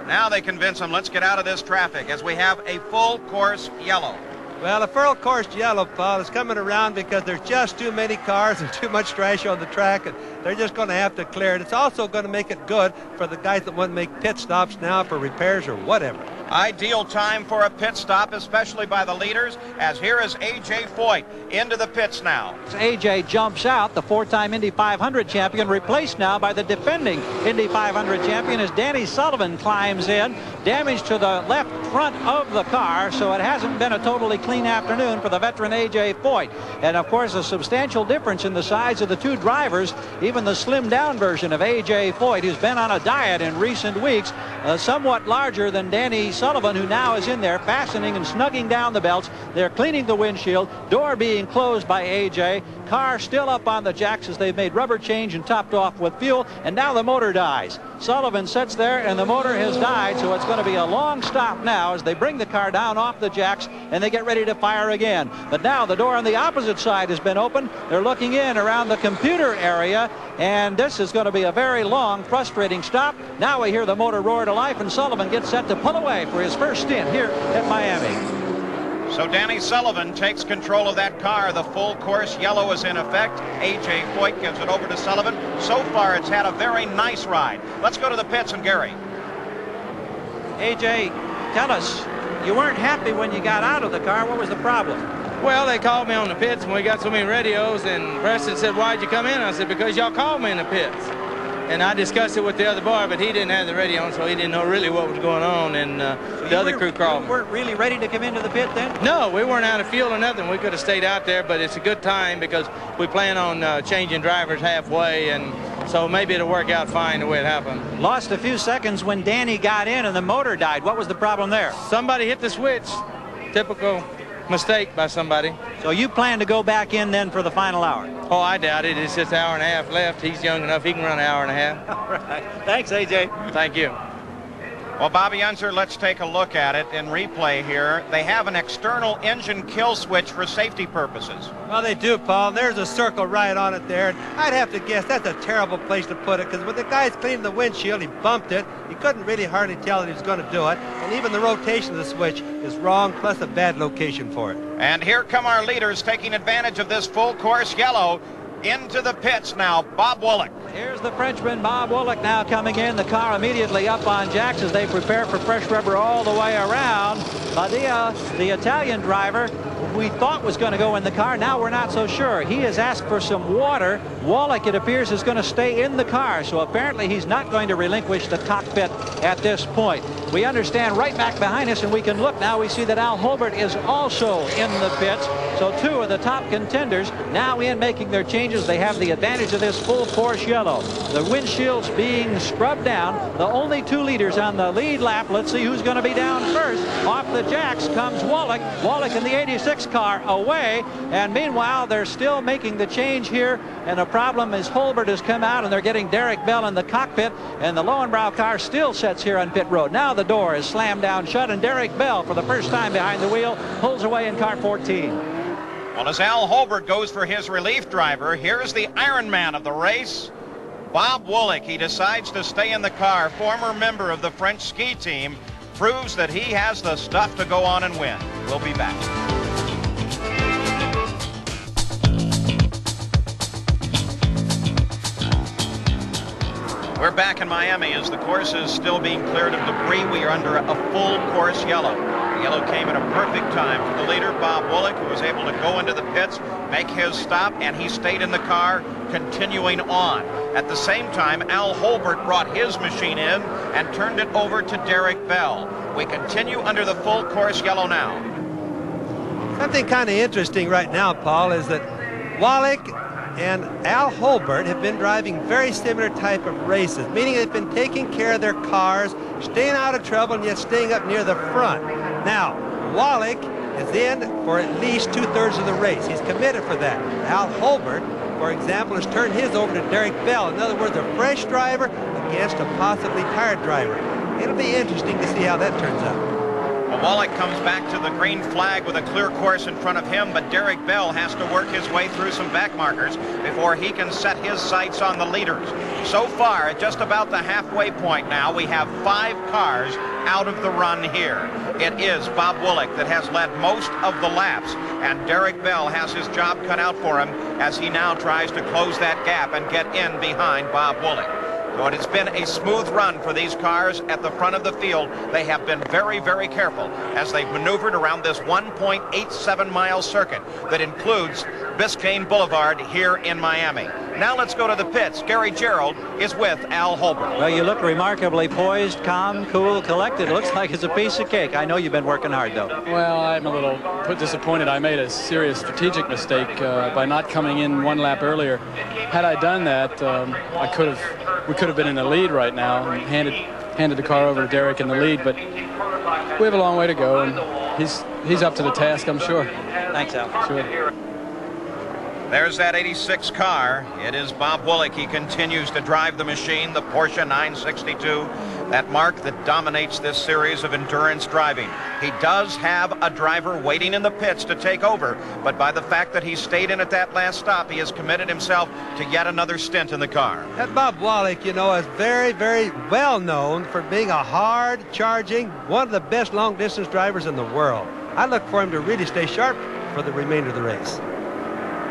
Now they convince him, let's get out of this traffic, as we have a full course yellow. Well, a full course yellow, Paul, is coming around because there's just too many cars and too much trash on the track, and they're just going to have to clear it. It's also going to make it good for the guys that want to make pit stops now for repairs or whatever. Ideal time for a pit stop, especially by the leaders, as here is A.J. Foyt into the pits now. A.J. jumps out, the four-time Indy 500 champion, replaced now by the defending Indy 500 champion as Danny Sullivan climbs in. Damage to the left front of the car, so it hasn't been a totally clean afternoon for the veteran A.J. Foyt. And, of course, a substantial difference in the size of the two drivers, even the slimmed-down version of A.J. Foyt, who's been on a diet in recent weeks, somewhat larger than Danny Sullivan, who now is in there fastening and snugging down the belts. They're cleaning the windshield, door being closed by A.J., car still up on the jacks as they've made rubber change and topped off with fuel, and now the motor dies. Sullivan sits there and the motor has died, so it's going to be a long stop now as they bring the car down off the jacks and they get ready to fire again. But now the door on the opposite side has been opened. They're looking in around the computer area, and this is going to be a very long, frustrating stop. Now we hear the motor roar to life, and Sullivan gets set to pull away for his first stint here at Miami. So Danny Sullivan takes control of that car. The full course yellow is in effect. A.J. Foyt gives it over to Sullivan. So far, it's had a very nice ride. Let's go to the pits and Gary. AJ, tell us, you weren't happy when you got out of the car. What was the problem? Well, they called me on the pits when we got so many radios, and Preston said, why'd you come in? I said, because y'all called me in the pits. And I discussed it with the other boy, but he didn't have the radio on, so he didn't know really what was going on, and the other crew called me. You weren't really ready to come into the pit then? No, we weren't out of fuel or nothing. We could have stayed out there, but it's a good time because we plan on changing drivers halfway, and so maybe it'll work out fine the way it happened. Lost a few seconds when Danny got in and the motor died. What was the problem there? Somebody hit the switch. Typical mistake by somebody. So you plan to go back in then for the final hour? Oh, I doubt it. It's just an hour and a half left. He's young enough. He can run an hour and a half. All right. Thanks, AJ. Thank you. Well, Bobby Unser, let's take a look at it in replay here. They have an external engine kill switch for safety purposes. Well, they do, Paul. There's a circle right on it there. I'd have to guess that's a terrible place to put it, because when the guy's cleaning the windshield, he bumped it. He couldn't really hardly tell that he was going to do it. And even the rotation of the switch is wrong, plus a bad location for it. And here come our leaders taking advantage of this full course yellow. Into the pits now, Bob Woolek. Here's the Frenchman, Bob Woolek, now coming in. The car immediately up on jacks as they prepare for fresh rubber all the way around. Badia, the Italian driver, we thought was going to go in the car. Now we're not so sure. He has asked for some water. Woolek, it appears, is going to stay in the car. So apparently he's not going to relinquish the cockpit at this point. We understand right back behind us, and we can look now. We see that Al Holbert is also in the pits. So two of the top contenders now in making their changes. They have the advantage of this full course yellow. The windshield's being scrubbed down. The only two leaders on the lead lap. Let's see who's going to be down first. Off the jacks comes Woolek. Woolek in the 86 car away. And meanwhile, they're still making the change here. And the problem is Holbert has come out, and they're getting Derek Bell in the cockpit. And the Lowenbrow car still sits here on pit road. Now the door is slammed down shut, and Derek Bell, for the first time behind the wheel, pulls away in car 14. Well, as Al Holbert goes for his relief driver, here's the Iron Man of the race, Bob Woolek. He decides to stay in the car. Former member of the French ski team, proves that he has the stuff to go on and win. We'll be back. We're back in Miami as the course is still being cleared of debris. We are under a full course yellow. The yellow came at a perfect time for the leader, Bob Woolek, who was able to go into the pits, make his stop, and he stayed in the car, continuing on. At the same time, Al Holbert brought his machine in and turned it over to Derek Bell. We continue under the full course yellow now. Something kind of interesting right now, Paul, is that Woolek and Al Holbert have been driving very similar type of races, meaning they've been taking care of their cars, staying out of trouble, and yet staying up near the front. Now, Woolek is in for at least 2/3 of the race. He's committed for that. Al Holbert, for example, has turned his over to Derek Bell. In other words, a fresh driver against a possibly tired driver. It'll be interesting to see how that turns out. Well, Woolek comes back to the green flag with a clear course in front of him, but Derek Bell has to work his way through some back markers before he can set his sights on the leaders. So far, at just about the halfway point now, we have 5 cars out of the run here. It is Bob Woolek that has led most of the laps, and Derek Bell has his job cut out for him as he now tries to close that gap and get in behind Bob Woolek. So it has been a smooth run for these cars at the front of the field. They have been very, very careful as they've maneuvered around this 1.87-mile circuit that includes Biscayne Boulevard here in Miami. Now let's go to the pits. Gary Gerald is with Al Holbert. Well, you look remarkably poised, calm, cool, collected. It looks like it's a piece of cake. I know you've been working hard, though. Well, I'm a little disappointed. I made a serious strategic mistake by not coming in one lap earlier. Had I done that, we could have been in the lead right now and handed the car over to Derek in the lead, but we have a long way to go, and he's up to the task, I'm sure. Thanks, Al. Sure. There's that 86 car. It is Bob Woolek. He continues to drive the machine, the Porsche 962, that mark that dominates this series of endurance driving. He does have a driver waiting in the pits to take over, but by the fact that he stayed in at that last stop, he has committed himself to yet another stint in the car. That Bob Woolek, you know, is very, very well known for being a hard-charging, one of the best long-distance drivers in the world. I look for him to really stay sharp for the remainder of the race.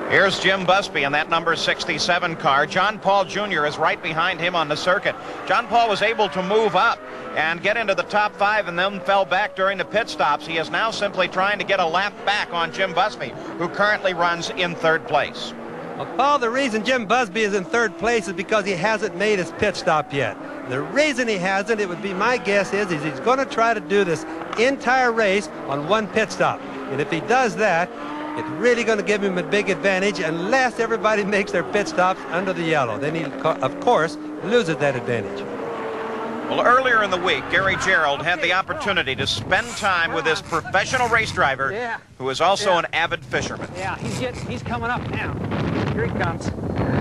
Here's Jim Busby in that number 67 car. John Paul Jr. is right behind him on the circuit. John Paul was able to move up and get into the top 5 and then fell back during the pit stops. He is now simply trying to get a lap back on Jim Busby, who currently runs in 3rd place. Well, Paul, the reason Jim Busby is in 3rd place is because he hasn't made his pit stop yet. The reason he hasn't, it would be my guess, is he's going to try to do this entire race on 1 pit stop. And if he does that, it's really going to give him a big advantage unless everybody makes their pit stops under the yellow. Then he, of course, loses that advantage. Well, earlier in the week, Gary Gerald had the opportunity to spend time with this professional race driver who is also an avid fisherman. Yeah, he's coming up now. Here he comes.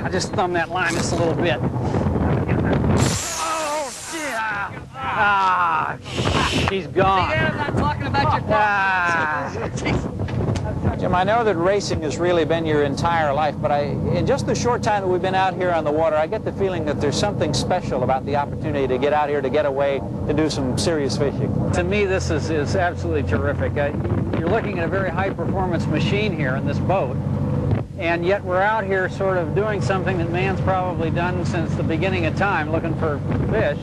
I just thumbed that line just a little bit. Oh, yeah. Ah, she's gone. See there, I'm not talking about your Jim, I know that racing has really been your entire life, but in just the short time that we've been out here on the water, I get the feeling that there's something special about the opportunity to get out here, to get away, to do some serious fishing. To me, this is absolutely terrific. You're looking at a very high-performance machine here in this boat, and yet we're out here sort of doing something that man's probably done since the beginning of time, looking for fish.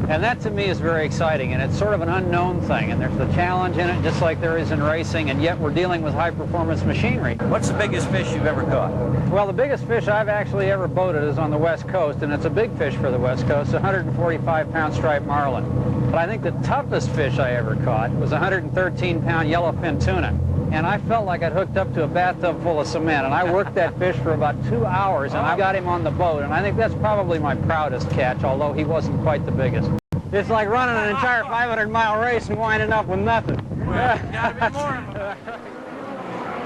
And that, to me, is very exciting, and it's sort of an unknown thing, and there's the challenge in it, just like there is in racing, and yet we're dealing with high-performance machinery. What's the biggest fish you've ever caught? Well, the biggest fish I've actually ever boated is on the West Coast, and it's a big fish for the West Coast, 145-pound striped marlin. But I think the toughest fish I ever caught was a 113-pound yellowfin tuna. And I felt like I'd hooked up to a bathtub full of cement, and I worked that fish for about 2 hours, and I got him on the boat, and I think that's probably my proudest catch, although he wasn't quite the biggest. It's like running an entire 500-mile race and winding up with nothing.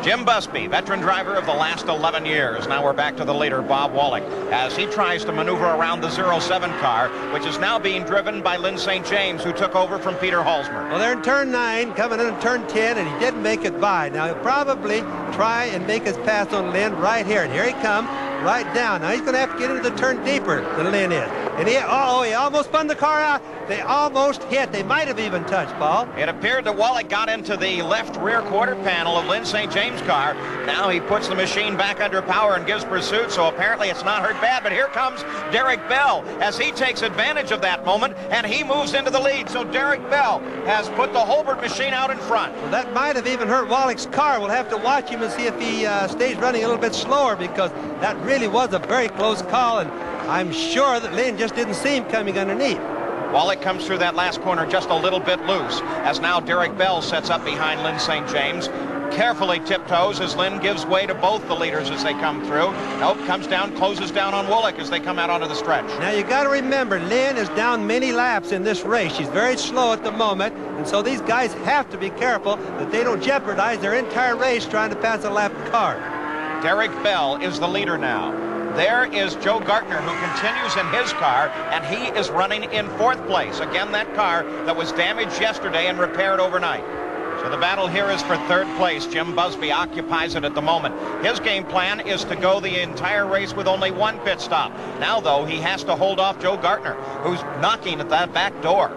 Jim Busby, veteran driver of the last 11 years. Now we're back to the leader, Bob Wallach, as he tries to maneuver around the 07 car, which is now being driven by Lynn St. James, who took over from Peter Halsmer. Well, they're in turn 9, coming in turn 10, and he didn't make it by. Now, he'll probably try and make his pass on Lynn right here. And here he comes, right down. Now, he's going to have to get into the turn deeper than Lynn is. And he almost spun the car out. They almost hit. They might have even touched, Paul. It appeared that Wallach got into the left rear quarter panel of Lynn St. James' car. Now he puts the machine back under power and gives pursuit, so apparently it's not hurt bad. But here comes Derek Bell as he takes advantage of that moment, and he moves into the lead. So Derek Bell has put the Holbert machine out in front. Well, that might have even hurt Wallach's car. We'll have to watch him and see if he stays running a little bit slower, because that really was a very close call, and I'm sure that Lynn just didn't see him coming underneath. Wallach comes through that last corner just a little bit loose, as now Derek Bell sets up behind Lynn St. James. Carefully tiptoes as Lynn gives way to both the leaders as they come through. Nope, comes down, closes down on Wallach as they come out onto the stretch. Now you got to remember, Lynn is down many laps in this race. She's very slow at the moment, and so these guys have to be careful that they don't jeopardize their entire race trying to pass a lap car. Derek Bell is the leader now. There is Joe Gartner, who continues in his car, and he is running in 4th place. Again, that car that was damaged yesterday and repaired overnight. So the battle here is for 3rd place. Jim Busby occupies it at the moment. His game plan is to go the entire race with only 1 pit stop. Now, though, he has to hold off Joe Gartner, who's knocking at that back door.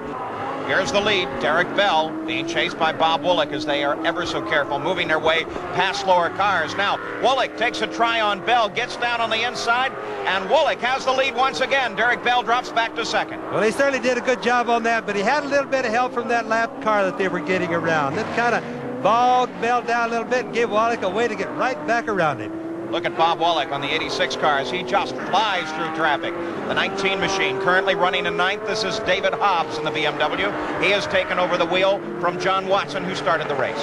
Here's the lead, Derek Bell, being chased by Bob Wallach as they are ever so careful, moving their way past slower cars. Now, Wallach takes a try on Bell, gets down on the inside, and Wallach has the lead once again. Derek Bell drops back to 2nd. Well, he certainly did a good job on that, but he had a little bit of help from that lap car that they were getting around. That kind of bogged Bell down a little bit and gave Wallach a way to get right back around him. Look at Bob Wallach on the 86 car as he just flies through traffic. The 19 machine currently running in 9th. This is David Hobbs in the BMW. He has taken over the wheel from John Watson, who started the race.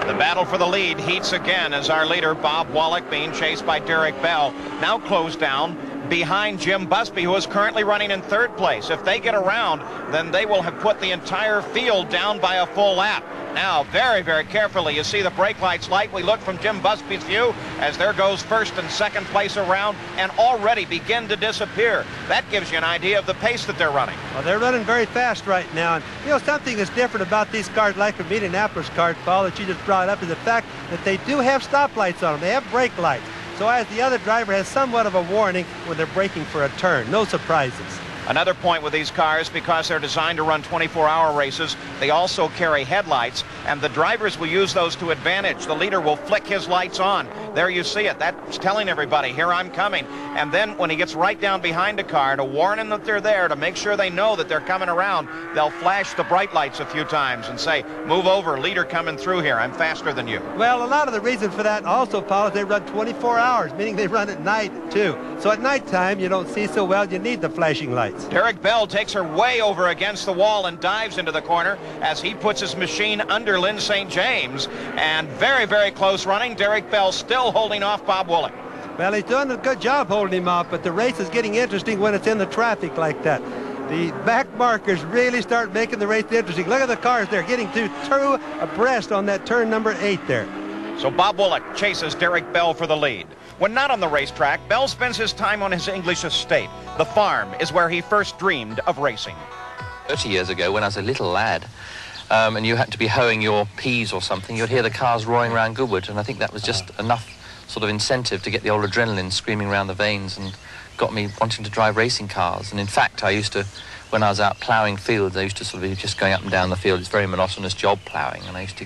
The battle for the lead heats again as our leader, Bob Wallach, being chased by Derek Bell, now closed down behind Jim Busby, who is currently running in 3rd place. If they get around, then they will have put the entire field down by a full lap. Now, very, very carefully, you see the brake lights light. We look from Jim Busby's view as there goes 1st and 2nd place around and already begin to disappear. That gives you an idea of the pace that they're running. Well, they're running very fast right now. And, you know, something that's different about these cars, like the Indianapolis car, Paul, that you just brought up, is the fact that they do have stoplights on them. They have brake lights. So as the other driver has somewhat of a warning when they're braking for a turn. No surprises. Another point with these cars, because they're designed to run 24-hour races, they also carry headlights. and the drivers will use those to advantage. The leader will flick his lights on. There you see it. That's telling everybody, here I'm coming. And then when he gets right down behind a car to warn them that they're there, to make sure they know that they're coming around, they'll flash the bright lights a few times and say, move over, leader coming through here. I'm faster than you. Well, a lot of the reason for that also, Paul, is they run 24 hours, meaning they run at night, too. So at nighttime, you don't see so well. You need the flashing lights. Derek Bell takes her way over against the wall and dives into the corner as he puts his machine under Lynn St. James. And very, very close running. Derek Bell still holding off Bob Willick. Well, he's doing a good job holding him off, but the race is getting interesting when it's in the traffic like that. The back markers really start making the race interesting. Look at the cars. They're getting two abreast on that turn number 8 there. So Bob Willick chases Derek Bell for the lead. When not on the racetrack, Bell spends his time on his English estate. The farm is where he first dreamed of racing. 30 years ago, when I was a little lad, and you had to be hoeing your peas or something, you'd hear the cars roaring around Goodwood, and I think that was just enough sort of incentive to get the old adrenaline screaming around the veins and got me wanting to drive racing cars. And in fact, I used to, when I was out ploughing fields, I used to sort of be just going up and down the field. It's a very monotonous job, ploughing, and I used to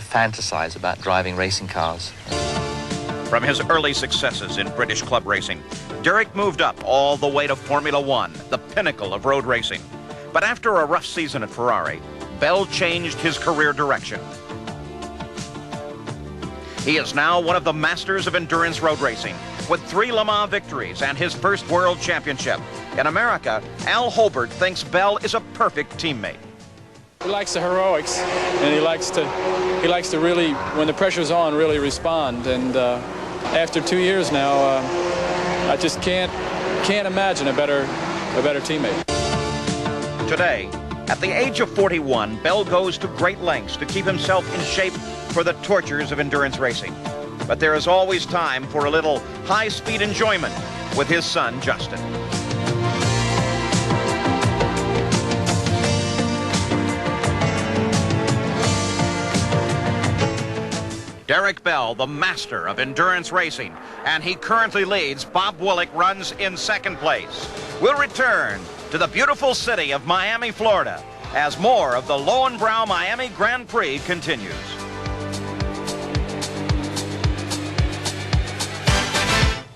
fantasize about driving racing cars. From his early successes in British club racing, Derek moved up all the way to Formula One, the pinnacle of road racing. But after a rough season at Ferrari, Bell changed his career direction. He is now one of the masters of endurance road racing, with 3 Le Mans victories and his first world championship. In America, Al Holbert thinks Bell is a perfect teammate. He likes the heroics, and he likes to really, when the pressure's on, really respond. And after 2 years now, I just can't imagine a better teammate. Today, at the age of 41, Bell goes to great lengths to keep himself in shape for the tortures of endurance racing. But there is always time for a little high-speed enjoyment with his son, Justin. Derek Bell, the master of endurance racing, and he currently leads. Bob Willick runs in second place. We'll return to the beautiful city of Miami, Florida, as more of the Lowenbrow Miami Grand Prix continues.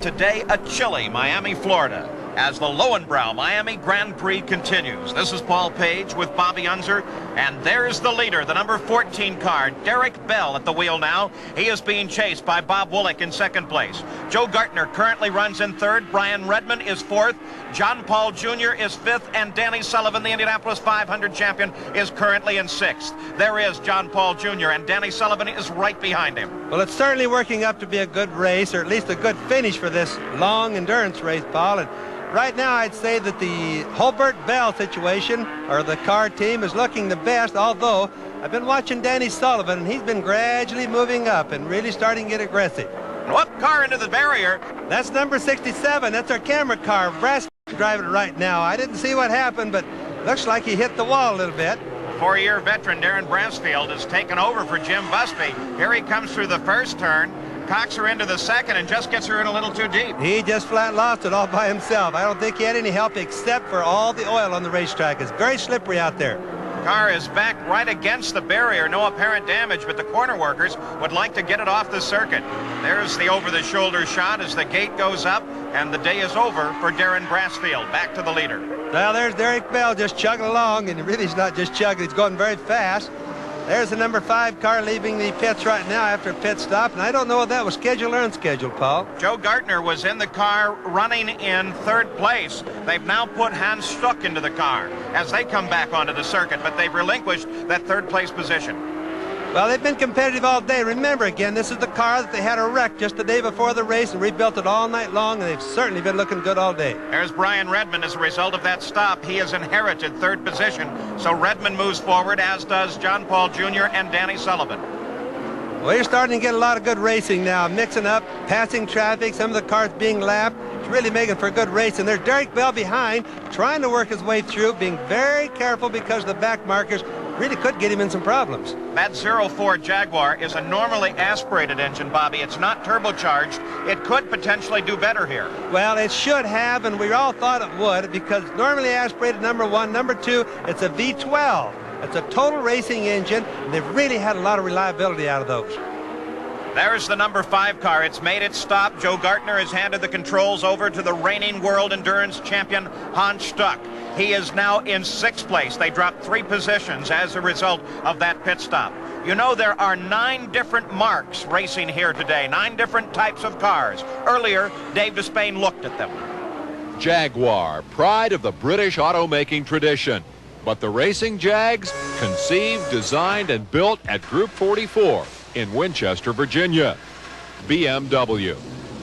Today, a chilly Miami, Florida, as the Lowenbrow Miami Grand Prix continues. This is Paul Page with Bobby Unser, and there's the leader, the number 14 car, Derek Bell at the wheel now. He is being chased by Bob Willick in second place. Joe Gartner currently runs in third. Brian Redmond is fourth. John Paul Jr. is fifth, and Danny Sullivan, the Indianapolis 500 champion, is currently in sixth. There is John Paul Jr., and Danny Sullivan is right behind him. Well, it's certainly working up to be a good race, or at least a good finish for this long endurance race, Paul. And right now, I'd say that the Holbert-Bell situation, or the car team, is looking the best, although I've been watching Danny Sullivan, and he's been gradually moving up and really starting to get aggressive. Whoop, car into the barrier. That's number 67. That's our camera car. Brass driving it right now. I didn't see what happened, but looks like he hit the wall a little bit. 4-year veteran Darren Bransfield has taken over for Jim Busby. Here he comes through the first turn, cocks her into the second, and just gets her in a little too deep. He just flat lost it all by himself. I don't think he had any help except for all the oil on the racetrack. It's very slippery out there. Car is back right against the barrier. No apparent damage, but the corner workers would like to get it off the circuit. There's the over-the-shoulder shot as the gate goes up, and the day is over for Darren Bransfield. Back to the leader. Well, there's Derek Bell just chugging along, and really he's not just chugging. He's going very fast. There's the number 5 car leaving the pits right now after a pit stop, and I don't know if that was scheduled or unscheduled, Paul. Joe Gartner was in the car running in third place. They've now put Hans Stuck into the car as they come back onto the circuit, but they've relinquished that third place position. Well, they've been competitive all day. Remember, again, this is the car that they had a wreck just the day before the race and rebuilt it all night long, and they've certainly been looking good all day. There's Brian Redmond as a result of that stop. He has inherited third position, so Redmond moves forward, as does John Paul Jr. and Danny Sullivan. Well, you're starting to get a lot of good racing now, mixing up, passing traffic, some of the cars being lapped. It's really making for a good race, and there's Derek Bell behind, trying to work his way through, being very careful because the back markers really could get him in some problems. That 04 Jaguar is a normally aspirated engine, Bobby. It's not turbocharged. It could potentially do better here. Well, it should have, and we all thought it would, because normally aspirated, number 1. Number 2, it's a V12. It's a total racing engine, and they've really had a lot of reliability out of those. There's the number 5 car. It's made its stop. Joe Gartner has handed the controls over to the reigning World Endurance Champion, Hans Stuck. He is now in 6th place. They dropped 3 positions as a result of that pit stop. You know, there are 9 different marques racing here today, 9 different types of cars. Earlier, Dave Despain looked at them. Jaguar, pride of the British automaking tradition. But the racing Jags, conceived, designed, and built at Group 44 in Winchester, Virginia. BMW.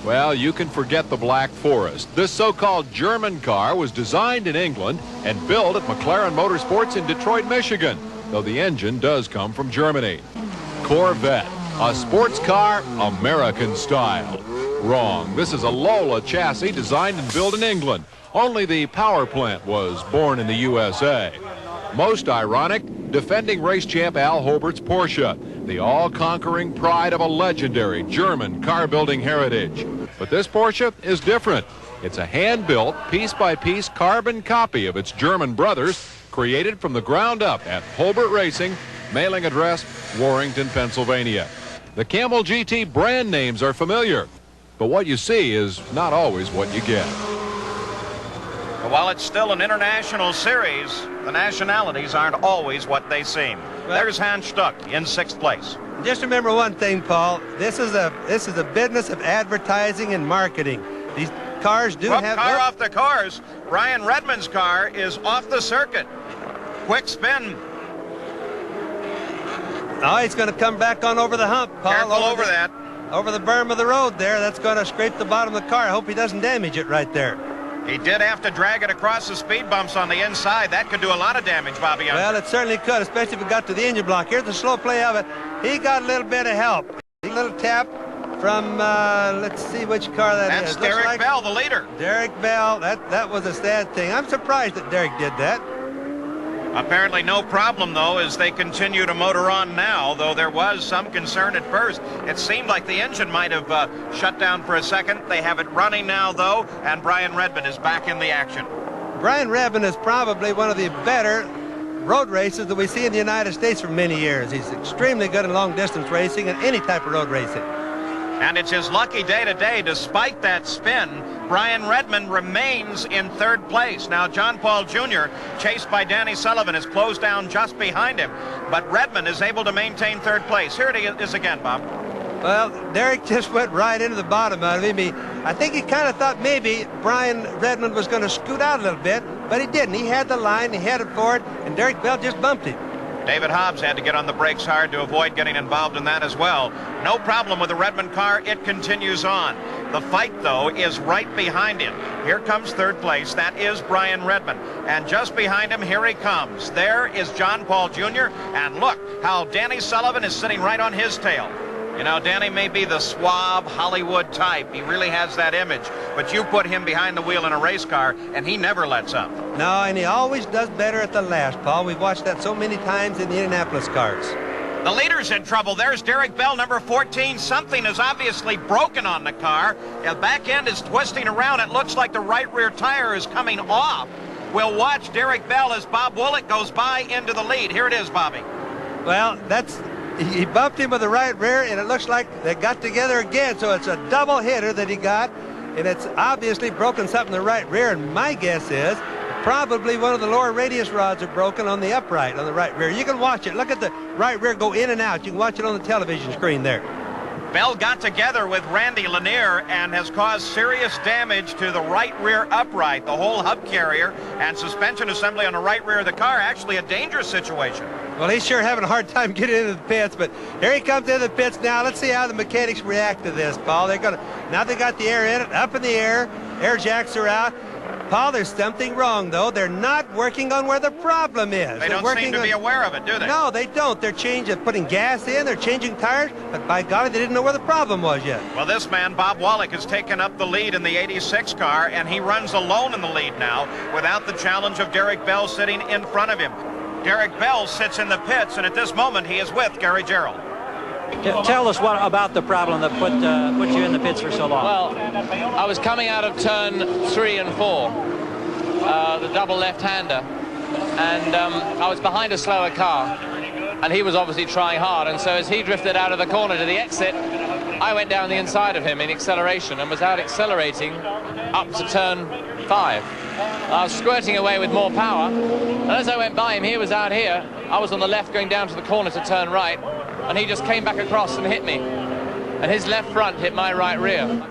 Well, you can forget the Black Forest. This so-called German car was designed in England and built at McLaren Motorsports in Detroit, Michigan, though the engine does come from Germany. Corvette, a sports car, American style. Wrong. This is a Lola chassis designed and built in England. Only the power plant was born in the USA. Most ironic, defending race champ Al Hobart's Porsche, the all-conquering pride of a legendary German car-building heritage. But this Porsche is different. It's a hand-built, piece-by-piece carbon copy of its German brothers, created from the ground up at Hobart Racing, mailing address Warrington, Pennsylvania. The Camel GT brand names are familiar, but what you see is not always what you get. While it's still an international series, the nationalities aren't always what they seem. There's Hans Stuck in 6th place. Just remember one thing, Paul. This is a business of advertising and marketing. These cars do have... Car off the course. Brian Redman's car is off the circuit. Quick spin. Oh, he's going to come back on over the hump, Paul. Careful over that. Over the berm of the road there. That's going to scrape the bottom of the car. I hope he doesn't damage it right there. He did have to drag it across the speed bumps on the inside. That could do a lot of damage, Bobby. Well, it certainly could, especially if it got to the engine block. Here's the slow play of it. He got a little bit of help. A little tap from, let's see which car that is. That's Derek Bell, the leader. Derek Bell. That was a sad thing. I'm surprised that Derek did that. Apparently no problem, though, as they continue to motor on now, though there was some concern at first. It seemed like the engine might have shut down for a second. They have it running now, though, and Brian Redman is back in the action. Brian Redman is probably one of the better road racers that we see in the United States for many years. He's extremely good in long-distance racing and any type of road racing. And it's his lucky day today. Despite that spin, Brian Redman remains in 3rd place. Now, John Paul Jr., chased by Danny Sullivan, is closed down just behind him. But Redman is able to maintain 3rd place. Here it is again, Bob. Well, Derek just went right into the bottom out of him. I think he kind of thought maybe Brian Redman was going to scoot out a little bit, but he didn't. He had the line, he headed for it, and Derek Bell just bumped him. David Hobbs had to get on the brakes hard to avoid getting involved in that as well. No problem with the Redman car. It continues on. The fight, though, is right behind him. Here comes 3rd place. That is Brian Redman. And just behind him, here he comes. There is John Paul Jr. And look how Danny Sullivan is sitting right on his tail. You know, Danny may be the suave Hollywood type. He really has that image. But you put him behind the wheel in a race car, and he never lets up. No, and he always does better at the last, Paul. We've watched that so many times in the Indianapolis cars. The leader's in trouble. There's Derek Bell, number 14. Something is obviously broken on the car. The back end is twisting around. It looks like the right rear tire is coming off. We'll watch Derek Bell as Bob Woolett goes by into the lead. Here it is, Bobby. Well, he bumped him with the right rear, and it looks like they got together again. So it's a double hitter that he got, and it's obviously broken something in the right rear. And my guess is probably one of the lower radius rods are broken on the upright on the right rear. You can watch it. Look at the right rear go in and out. You can watch it on the television screen there. Bell got together with Randy Lanier and has caused serious damage to the right rear upright, the whole hub carrier and suspension assembly on the right rear of the car. Actually a dangerous situation. Well, he's sure having a hard time getting into the pits, but here he comes into the pits now. Let's see how the mechanics react to this, Paul. Now they got the air in it, up in the air. Air jacks are out. Paul, there's something wrong, though. They're not working on where the problem is. They don't seem to be aware of it, do they? No, they don't. They're putting gas in, they're changing tires, but by golly, they didn't know where the problem was yet. Well, this man, Bob Wallach, has taken up the lead in the 86 car, and he runs alone in the lead now without the challenge of Derek Bell sitting in front of him. Derek Bell sits in the pits, and at this moment, he is with Gary Gerald. Tell us what about the problem that put you in the pits for so long. Well, I was coming out of turn 3 and 4, the double left-hander, and I was behind a slower car, and he was obviously trying hard, and so as he drifted out of the corner to the exit, I went down the inside of him in acceleration and was out accelerating up to turn 5. I was squirting away with more power, and as I went by him, he was out here. I was on the left going down to the corner to turn right, and he just came back across and hit me. And his left front hit my right rear.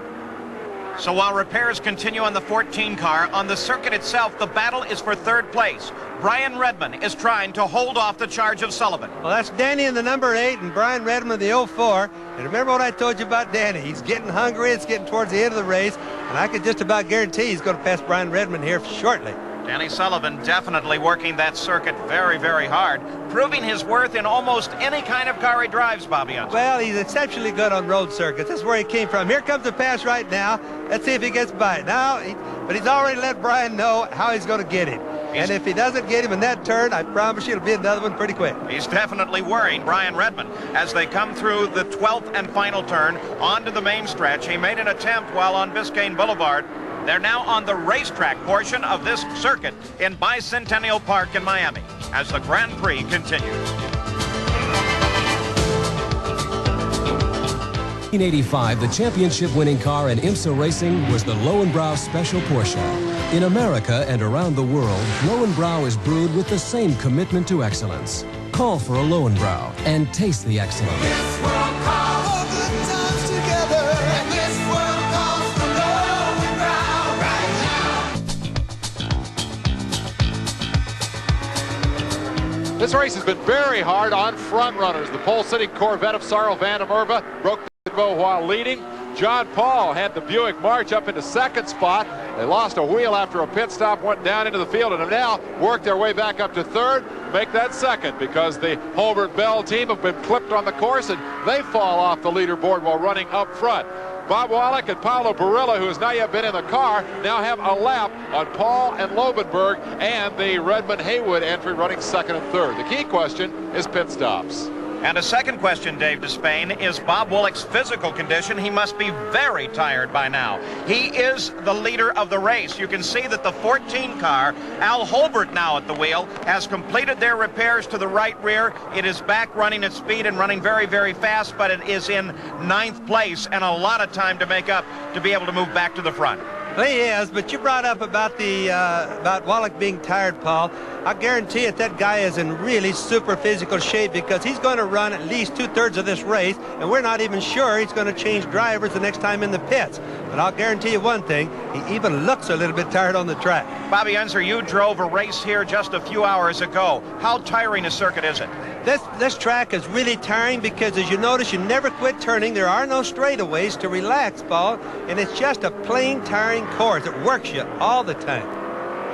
So while repairs continue on the 14 car, on the circuit itself, the battle is for third place. Brian Redman is trying to hold off the charge of Sullivan. Well, that's Danny in the number 8 and Brian Redman in the 04. And remember what I told you about Danny. He's getting hungry. It's getting towards the end of the race. And I can just about guarantee he's going to pass Brian Redman here shortly. Danny Sullivan definitely working that circuit very, very hard, proving his worth in almost any kind of car he drives, Bobby Unser. Well, he's exceptionally good on road circuits. That's where he came from. Here comes the pass right now. Let's see if he gets by it. But he's already let Brian know how he's going to get him. And if he doesn't get him in that turn, I promise you it'll be another one pretty quick. He's definitely worrying Brian Redman as they come through the 12th and final turn onto the main stretch. He made an attempt while on Biscayne Boulevard. They're now on the racetrack portion of this circuit in Bicentennial Park in Miami as the Grand Prix continues. 1985, the championship-winning car in IMSA racing was the Lowenbrau Special Porsche. In America and around the world, Lowenbrau is brewed with the same commitment to excellence. Call for a Lowenbrau and taste the excellence. This world calls for good times together, and this world calls for Lowenbrau right now. This race has been very hard on front runners. The pole-sitting Corvette of Cyril van der Merwe broke the while leading. John Paul had the Buick March up into second spot. They lost a wheel after a pit stop, went down into the field, and have now worked their way back up to third, make that second, because the Holbert Bell team have been clipped on the course, and they fall off the leaderboard while running up front. Bob Wallach and Paolo Barilla, who has not yet been in the car, now have a lap on Paul and Lobenberg and the Redmond Haywood entry running second and third. The key question is pit stops. And a second question, Dave Despain, is Bob Woollach's physical condition. He must be very tired by now. He is the leader of the race. You can see that the 14 car, Al Holbert now at the wheel, has completed their repairs to the right rear. It is back running at speed and running very, very fast, but it is in 9th place and a lot of time to make up to be able to move back to the front. Well, he is, but you brought up about about Wallach being tired, Paul. I guarantee it, that guy is in really super physical shape because he's going to run at least 2/3 of this race, and we're not even sure he's going to change drivers the next time in the pits. But I'll guarantee you one thing, he even looks a little bit tired on the track. Bobby Unser, you drove a race here just a few hours ago. How tiring a circuit is it? This track is really tiring because, as you notice, you never quit turning. There are no straightaways to relax, Paul, and it's just a plain tiring course. It works you all the time.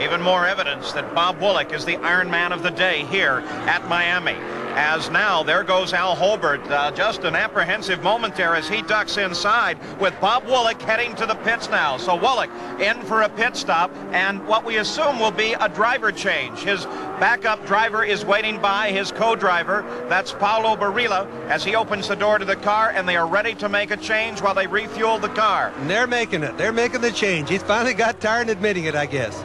Even more evidence that Bob Woollach is the Iron Man of the day here at Miami. As now, there goes Al Holbert. Just an apprehensive moment there as he ducks inside with Bob Woollach heading to the pits now. So Woollach in for a pit stop and what we assume will be a driver change. His backup driver is waiting by, his co-driver. That's Paolo Barilla as he opens the door to the car, and they are ready to make a change while they refuel the car. And they're making it. They're making the change. He's finally got tired admitting it, I guess.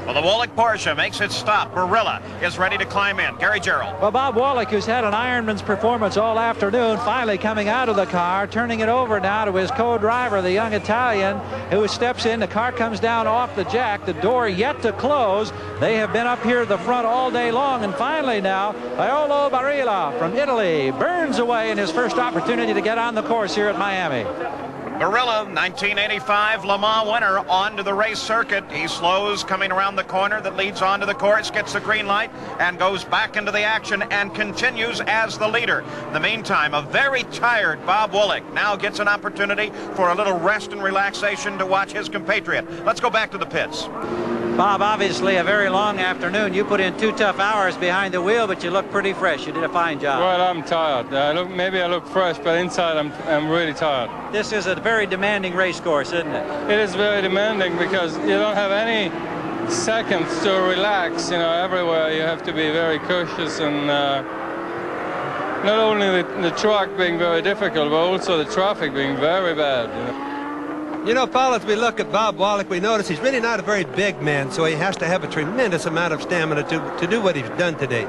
Well, the Woollach Porsche makes its stop. Barilla is ready to climb in. Gary Gerald. Well, Bob Woollach, who's had an Ironman's performance all afternoon, finally coming out of the car, turning it over now to his co-driver, the young Italian, who steps in. The car comes down off the jack. The door yet to close. They have been up here at the front all day long, and finally now, Paolo Barilla from Italy burns away in his first opportunity to get on the course here at Miami. Barilla, 1985 Le Mans winner, onto the race circuit. He slows coming around the corner that leads onto the course, gets the green light, and goes back into the action and continues as the leader. In the meantime, a very tired Bob Woollach now gets an opportunity for a little rest and relaxation to watch his compatriot. Let's go back to the pits. Bob, obviously a very long afternoon. You put in 2 tough hours behind the wheel, but you look pretty fresh. You did a fine job. Well, I'm tired. Maybe I look fresh, but inside I'm really tired. This is a very demanding race course, isn't it? It is very demanding because you don't have any seconds to relax. You know, everywhere you have to be very cautious, and not only the track being very difficult, but also the traffic being very bad. You know? You know, Paul, as we look at Bob Wallach, we notice he's really not a very big man, so he has to have a tremendous amount of stamina to do what he's done today.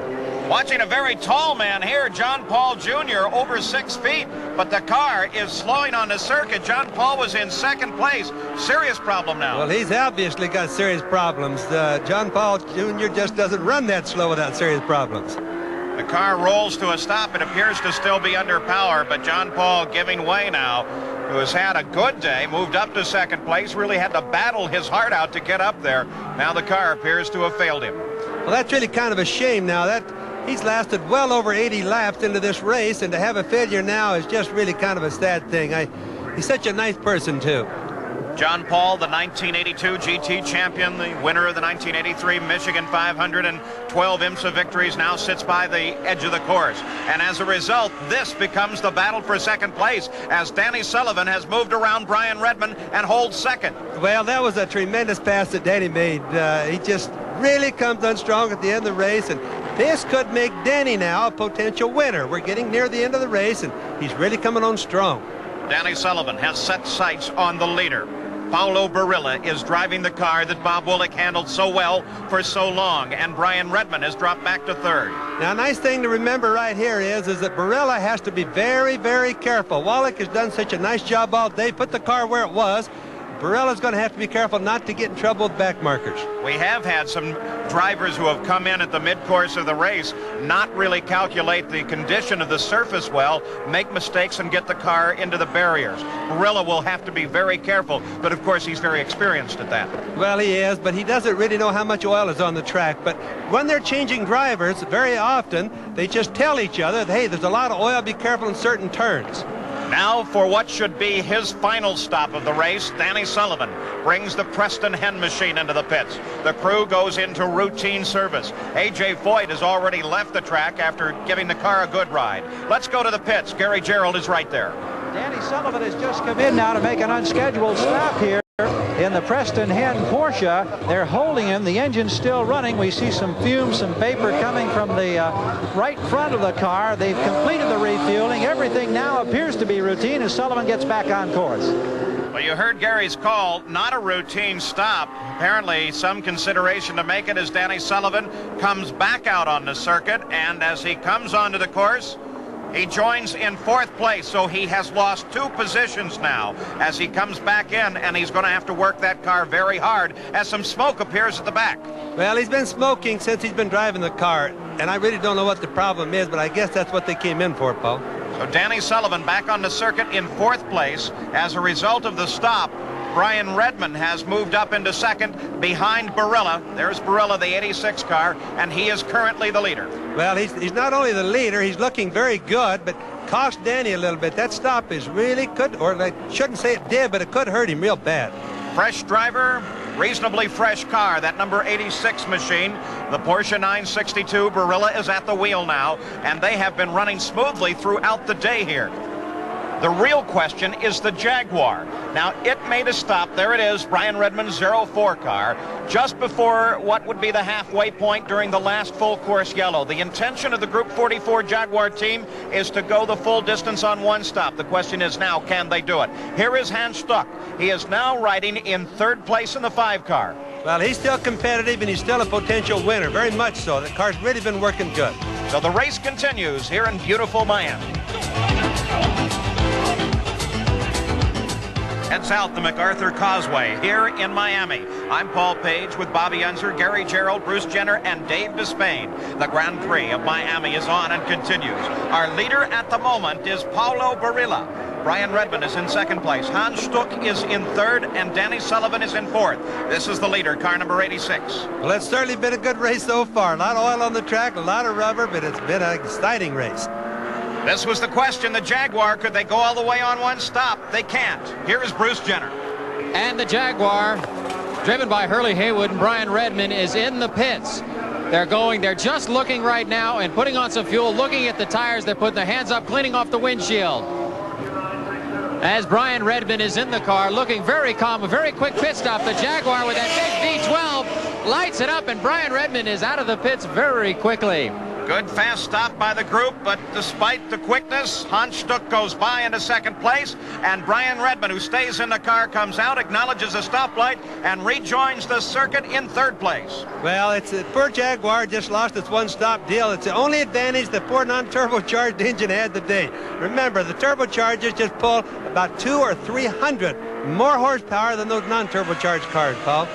Watching a very tall man here, John Paul Jr., over 6 feet, but the car is slowing on the circuit. John Paul was in second place. Serious problem now. Well, he's obviously got serious problems. John Paul Jr. just doesn't run that slow without serious problems. The car rolls to a stop. It appears to still be under power, but John Paul giving way now, who has had a good day, moved up to second place, really had to battle his heart out to get up there. Now the car appears to have failed him. Well, that's really kind of a shame now. He's lasted well over 80 laps into this race, and to have a failure now is just really kind of a sad thing. He's such a nice person, too. John Paul, the 1982 GT champion, the winner of the 1983 Michigan 500 and 12 IMSA victories, now sits by the edge of the course. And as a result, this becomes the battle for second place as Danny Sullivan has moved around Brian Redmond and holds second. Well, that was a tremendous pass that Danny made. He just really comes on strong at the end of the race, and this could make Danny now a potential winner. We're getting near the end of the race, and he's really coming on strong. Danny Sullivan has set sights on the leader. Paulo Barilla is driving the car that Bob Wallach handled so well for so long, and Brian Redmond has dropped back to third. Now, a nice thing to remember right here is that Barilla has to be very, very careful. Wallach has done such a nice job all day, put the car where it was. Barilla's going to have to be careful not to get in trouble with back markers. We have had some drivers who have come in at the mid-course of the race, not really calculate the condition of the surface well, make mistakes and get the car into the barriers. Barilla will have to be very careful, but of course he's very experienced at that. Well, he is, but he doesn't really know how much oil is on the track. But when they're changing drivers, very often they just tell each other, hey, there's a lot of oil, be careful in certain turns. Now for what should be his final stop of the race, Danny Sullivan brings the Preston Hen machine into the pits. The crew goes into routine service. A.J. Foyt has already left the track after giving the car a good ride. Let's go to the pits. Gary Gerald is right there. Danny Sullivan has just come in now to make an unscheduled stop here in the Preston Hen Porsche. They're holding him. The engine's still running. We see some fumes, some vapor coming from the right front of the car. They've completed the refueling. Everything now appears to be routine as Sullivan gets back on course. Well, you heard Gary's call, not a routine stop. Apparently some consideration to make it as Danny Sullivan comes back out on the circuit, and as he comes onto the course, he joins in fourth place, so he has lost 2 positions now as he comes back in, and he's going to have to work that car very hard as some smoke appears at the back. Well, he's been smoking since he's been driving the car, and I really don't know what the problem is, but I guess that's what they came in for, Paul. So Danny Sullivan back on the circuit in fourth place. As a result of the stop, Brian Redmond has moved up into second behind Barilla. There's Barilla, the 86 car, and he is currently the leader. Well, he's not only the leader, he's looking very good, but cost Danny a little bit. That stop is really could, or I shouldn't say it did, but it could hurt him real bad. Fresh driver, reasonably fresh car, that number 86 machine, the Porsche 962. Barilla is at the wheel now, and they have been running smoothly throughout the day here. The real question is the Jaguar. Now, it made a stop. There it is, Brian Redmond's 04 car, just before what would be the halfway point during the last full course yellow. The intention of the Group 44 Jaguar team is to go the full distance on one stop. The question is now, can they do it? Here is Hans Stuck. He is now riding in third place in the 5 car. Well, he's still competitive, and he's still a potential winner, very much so. The car's really been working good. So the race continues here in beautiful Miami. Head south the MacArthur Causeway here in Miami. I'm Paul Page with Bobby Unser, Gary Gerald, Bruce Jenner, and Dave Despain. The Grand Prix of Miami is on and continues. Our leader at the moment is Paulo Barilla. Brian Redmond is in second place. Hans Stuck is in third, and Danny Sullivan is in fourth. This is the leader, car number 86. Well, it's certainly been a good race so far. A lot of oil on the track, a lot of rubber, but it's been an exciting race. This was the question. The Jaguar, could they go all the way on one stop? They can't. Here is Bruce Jenner. And the Jaguar, driven by Hurley Haywood and Brian Redmond, is in the pits. They're just looking right now and putting on some fuel, looking at the tires. They're putting their hands up, cleaning off the windshield. As Brian Redmond is in the car, looking very calm, a very quick pit stop. The Jaguar with that big V12 lights it up, and Brian Redmond is out of the pits very quickly. Good fast stop by the group, but despite the quickness, Hans Stuck goes by into second place, and Brian Redman, who stays in the car, comes out, acknowledges a stoplight, and rejoins the circuit in third place. Well, it's the poor Jaguar just lost its one-stop deal. It's the only advantage the poor non-turbocharged engine had today. Remember, the turbochargers just pull about 200 or 300 more horsepower than those non-turbocharged cars, Paul.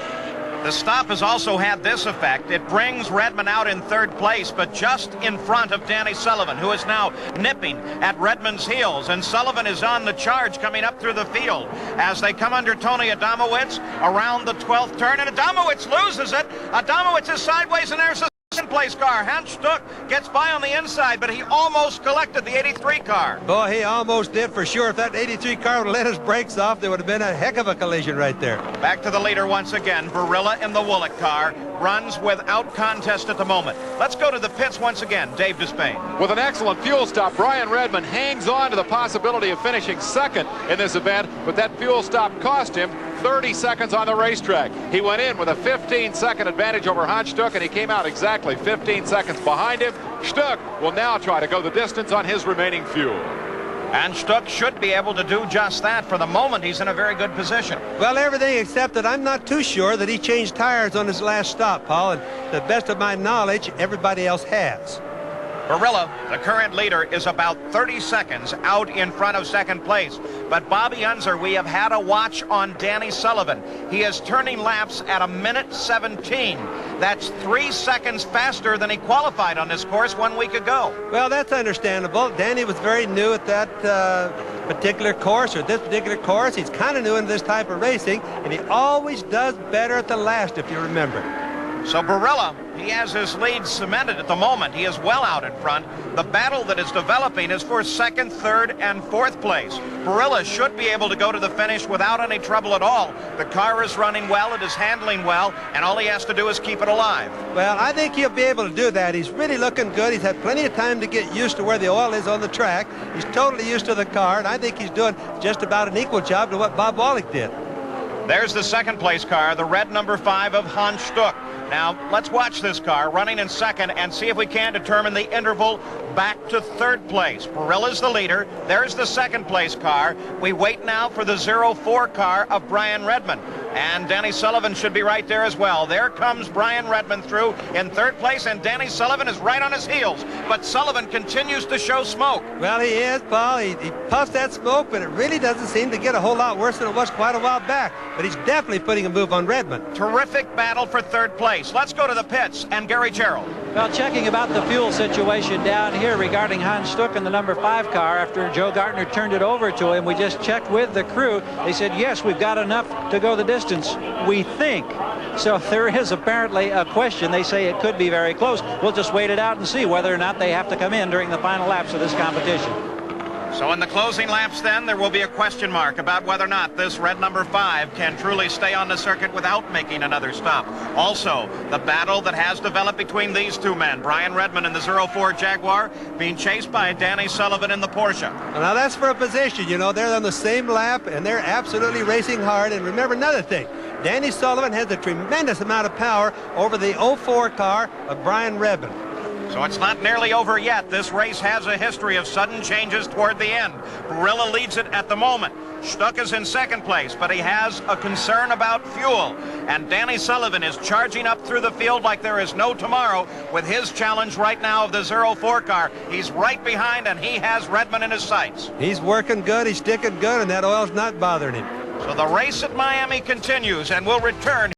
The stop has also had this effect. It brings Redman out in third place, but just in front of Danny Sullivan, who is now nipping at Redman's heels. And Sullivan is on the charge coming up through the field as they come under Tony Adamowicz around the 12th turn, and Adamowicz loses it. Adamowicz is sideways, and there's a second-place car. Hans Stuck gets by on the inside, but he almost collected the 83 car. Boy, he almost did for sure. If that 83 car would have let his brakes off, there would have been a heck of a collision right there. Back to the leader once again. Barilla in the Woollett car runs without contest at the moment. Let's go to the pits once again. Dave Despain. With an excellent fuel stop, Brian Redman hangs on to the possibility of finishing second in this event, but that fuel stop cost him 30 seconds on the racetrack. He went in with a 15-second advantage over Hans Stuck, and he came out exactly 15 seconds behind him. Stuck will now try to go the distance on his remaining fuel. And Stuck should be able to do just that. For the moment, he's in a very good position. Well, everything except that I'm not too sure that he changed tires on his last stop, Paul, and to the best of my knowledge, everybody else has. Barilla, the current leader, is about 30 seconds out in front of second place. But Bobby Unser, we have had a watch on Danny Sullivan. He is turning laps at 1:17. That's 3 seconds faster than he qualified on this course 1 week ago. Well, that's understandable. Danny was very new at that particular course, or this particular course. He's kind of new in this type of racing, and he always does better at the last, if you remember. So Barilla, he has his lead cemented at the moment. He is well out in front. The battle that is developing is for second, third, and fourth place. Barilla should be able to go to the finish without any trouble at all. The car is running well, it is handling well, and all he has to do is keep it alive. Well, I think he'll be able to do that. He's really looking good. He's had plenty of time to get used to where the oil is on the track. He's totally used to the car, and I think he's doing just about an equal job to what Bob Wallach did. There's the second place car, the red number 5 of Hans Stuck. Now, let's watch this car running in second and see if we can determine the interval back to third place. Barilla's the leader. There's the second place car. We wait now for the 04 car of Brian Redman. And Danny Sullivan should be right there as well. There comes Brian Redman through in third place, and Danny Sullivan is right on his heels. But Sullivan continues to show smoke. Well, he is, Paul. He puffs that smoke, but it really doesn't seem to get a whole lot worse than it was quite a while back. But he's definitely putting a move on Redman. Terrific battle for third place. Let's go to the pits and Gary Gerald. Well, checking about the fuel situation down here regarding Hans Stuck in the number 5 car after Joe Gartner turned it over to him. We just checked with the crew. They said, yes, we've got enough to go the distance, we think. So there is apparently a question. They say it could be very close. We'll just wait it out and see whether or not they have to come in during the final laps of this competition. So in the closing laps then, there will be a question mark about whether or not this red number 5 can truly stay on the circuit without making another stop. Also, the battle that has developed between these two men, Brian Redman in the 04 Jaguar, being chased by Danny Sullivan in the Porsche. Well, now that's for a position. You know, they're on the same lap, and they're absolutely racing hard. And remember another thing. Danny Sullivan has a tremendous amount of power over the 04 car of Brian Redman. So it's not nearly over yet. This race has a history of sudden changes toward the end. Barilla leads it at the moment. Stuck is in second place, but he has a concern about fuel. And Danny Sullivan is charging up through the field like there is no tomorrow with his challenge right now of the 04 car. He's right behind, and he has Redman in his sights. He's working good, he's sticking good, and that oil's not bothering him. So the race at Miami continues, and we'll return.